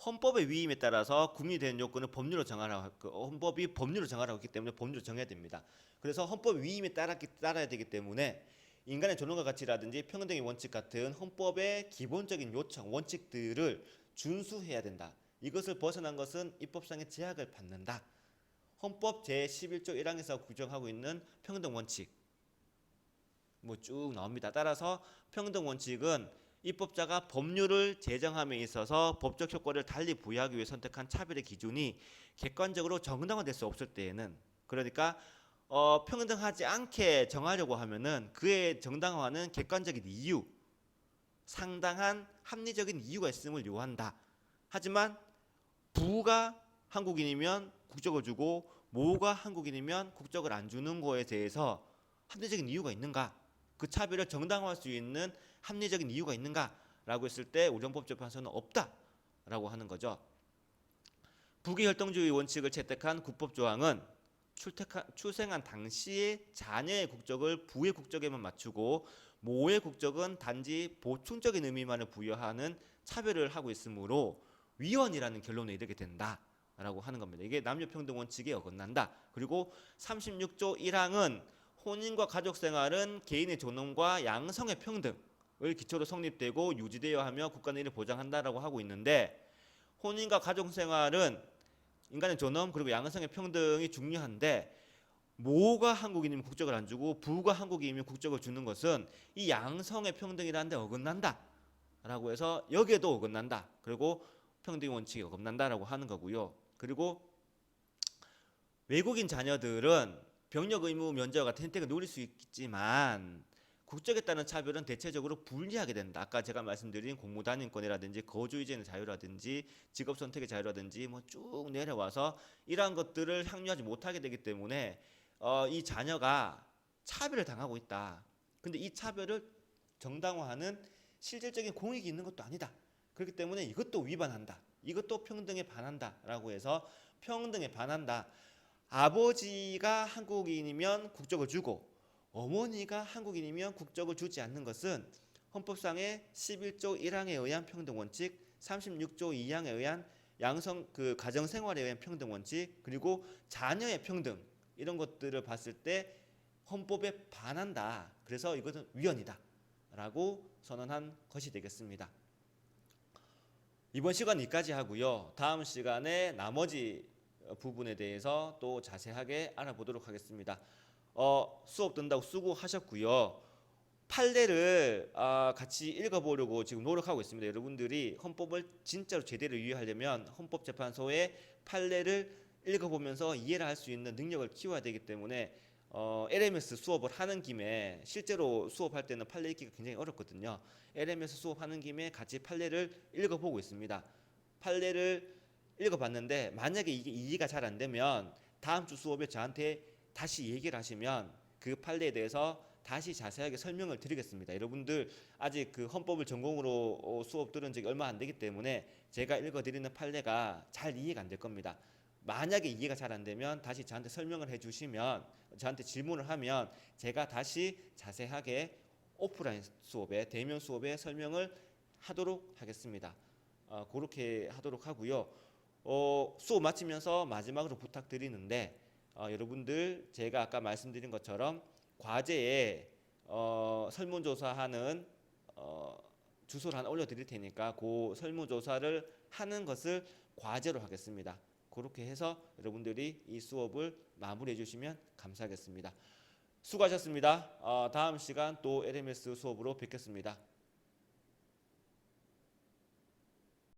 헌법의 위임에 따라서 국민이 되는 요건을 법률로 정하라고 헌법이 법률로 정하라고 했기 때문에 법률로 정해야 됩니다. 그래서 헌법 위임에 따라야 되기 때문에 인간의 존엄과 가치라든지 평등의 원칙 같은 헌법의 기본적인 요청 원칙들을 준수해야 된다. 이것을 벗어난 것은 입법상의 제약을 받는다. 헌법 제11조 1항에서 규정하고 있는 평등 원칙 뭐 쭉 나옵니다. 따라서 평등 원칙은 입법자가 법률을 제정함에 있어서 법적 효과를 달리 부여하기 위해 선택한 차별의 기준이 객관적으로 정당화될 수 없을 때에는 그러니까 평등하지 않게 정하려고 하면은 그의 정당화는 객관적인 이유, 상당한 합리적인 이유가 있음을 요한다. 하지만 부가 한국인이면 국적을 주고 모가 한국인이면 국적을 안 주는 거에 대해서 합리적인 이유가 있는가? 그 차별을 정당화할 수 있는 합리적인 이유가 있는가라고 했을 때 우리 헌법재판소는 없다라고 하는 거죠. 부기혈통주의 원칙을 채택한 국법조항은 출생한 당시의 자녀의 국적을 부의 국적에만 맞추고 모의 국적은 단지 보충적인 의미만을 부여하는 차별을 하고 있으므로 위헌이라는 결론에 이르게 된다라고 하는 겁니다. 이게 남녀평등 원칙에 어긋난다. 그리고 36조 1항은 혼인과 가족생활은 개인의 존엄과 양성의 평등을 기초로 성립되고 유지되어야 하며 국가는 이를 보장한다라고 하고 있는데 혼인과 가족생활은 인간의 존엄 그리고 양성의 평등이 중요한데 모가 한국인이면 국적을 안 주고 부가 한국인이면 국적을 주는 것은 이 양성의 평등이라는 데 어긋난다라고 해서 여기에도 어긋난다. 그리고 평등 원칙이 어긋난다라고 하는 거고요. 그리고 외국인 자녀들은 병력 의무 면제와 같은 혜택을 누릴 수 있지만 국적에 따른 차별은 대체적으로 불리하게 된다. 아까 제가 말씀드린 공무단임권이라든지 거주 이전의 자유라든지 직업 선택의 자유라든지 뭐 쭉 내려와서 이러한 것들을 향유하지 못하게 되기 때문에 이 자녀가 차별을 당하고 있다. 근데 이 차별을 정당화하는 실질적인 공익이 있는 것도 아니다. 그렇기 때문에 이것도 위반한다. 이것도 평등에 반한다라고 해서 평등에 반한다. 아버지가 한국인이면 국적을 주고 어머니가 한국인이면 국적을 주지 않는 것은 헌법상의 11조 1항에 의한 평등 원칙, 36조 2항에 의한 양성 가정 생활에 의한 평등 원칙, 그리고 자녀의 평등 이런 것들을 봤을 때 헌법에 반한다. 그래서 이것은 위헌이다라고 선언한 것이 되겠습니다. 이번 시간 여기까지 하고요. 다음 시간에 나머지 부분에 대해서 또 자세하게 알아보도록 하겠습니다. 수업 든다고 수고하셨고요. 판례를 같이 읽어보려고 지금 노력하고 있습니다. 여러분들이 헌법을 진짜로 제대로 이해하려면 헌법재판소의 판례를 읽어보면서 이해를 할 수 있는 능력을 키워야 되기 때문에 LMS 수업을 하는 김에 실제로 수업할 때는 판례 읽기가 굉장히 어렵거든요. LMS 수업하는 김에 같이 판례를 읽어보고 있습니다. 판례를 읽어봤는데 만약에 이게 이해가 잘 안 되면 다음 주 수업에 저한테 다시 얘기를 하시면 그 판례에 대해서 다시 자세하게 설명을 드리겠습니다. 여러분들 아직 그 헌법을 전공으로 수업 들은 적이 얼마 안 되기 때문에 제가 읽어드리는 판례가 잘 이해가 안 될 겁니다. 만약에 이해가 잘 안 되면 다시 저한테 설명을 해주시면 저한테 질문을 하면 제가 다시 자세하게 오프라인 수업에 대면 수업에 설명을 하도록 하겠습니다. 그렇게 하도록 하고요. 수업 마치면서 마지막으로 부탁드리는데 여러분들 제가 아까 말씀드린 것처럼 과제에 설문조사하는 주소를 하나 올려드릴 테니까 그 설문조사를 하는 것을 과제로 하겠습니다. 그렇게 해서 여러분들이 이 수업을 마무리해 주시면 감사하겠습니다. 수고하셨습니다. 다음 시간 또 LMS 수업으로 뵙겠습니다.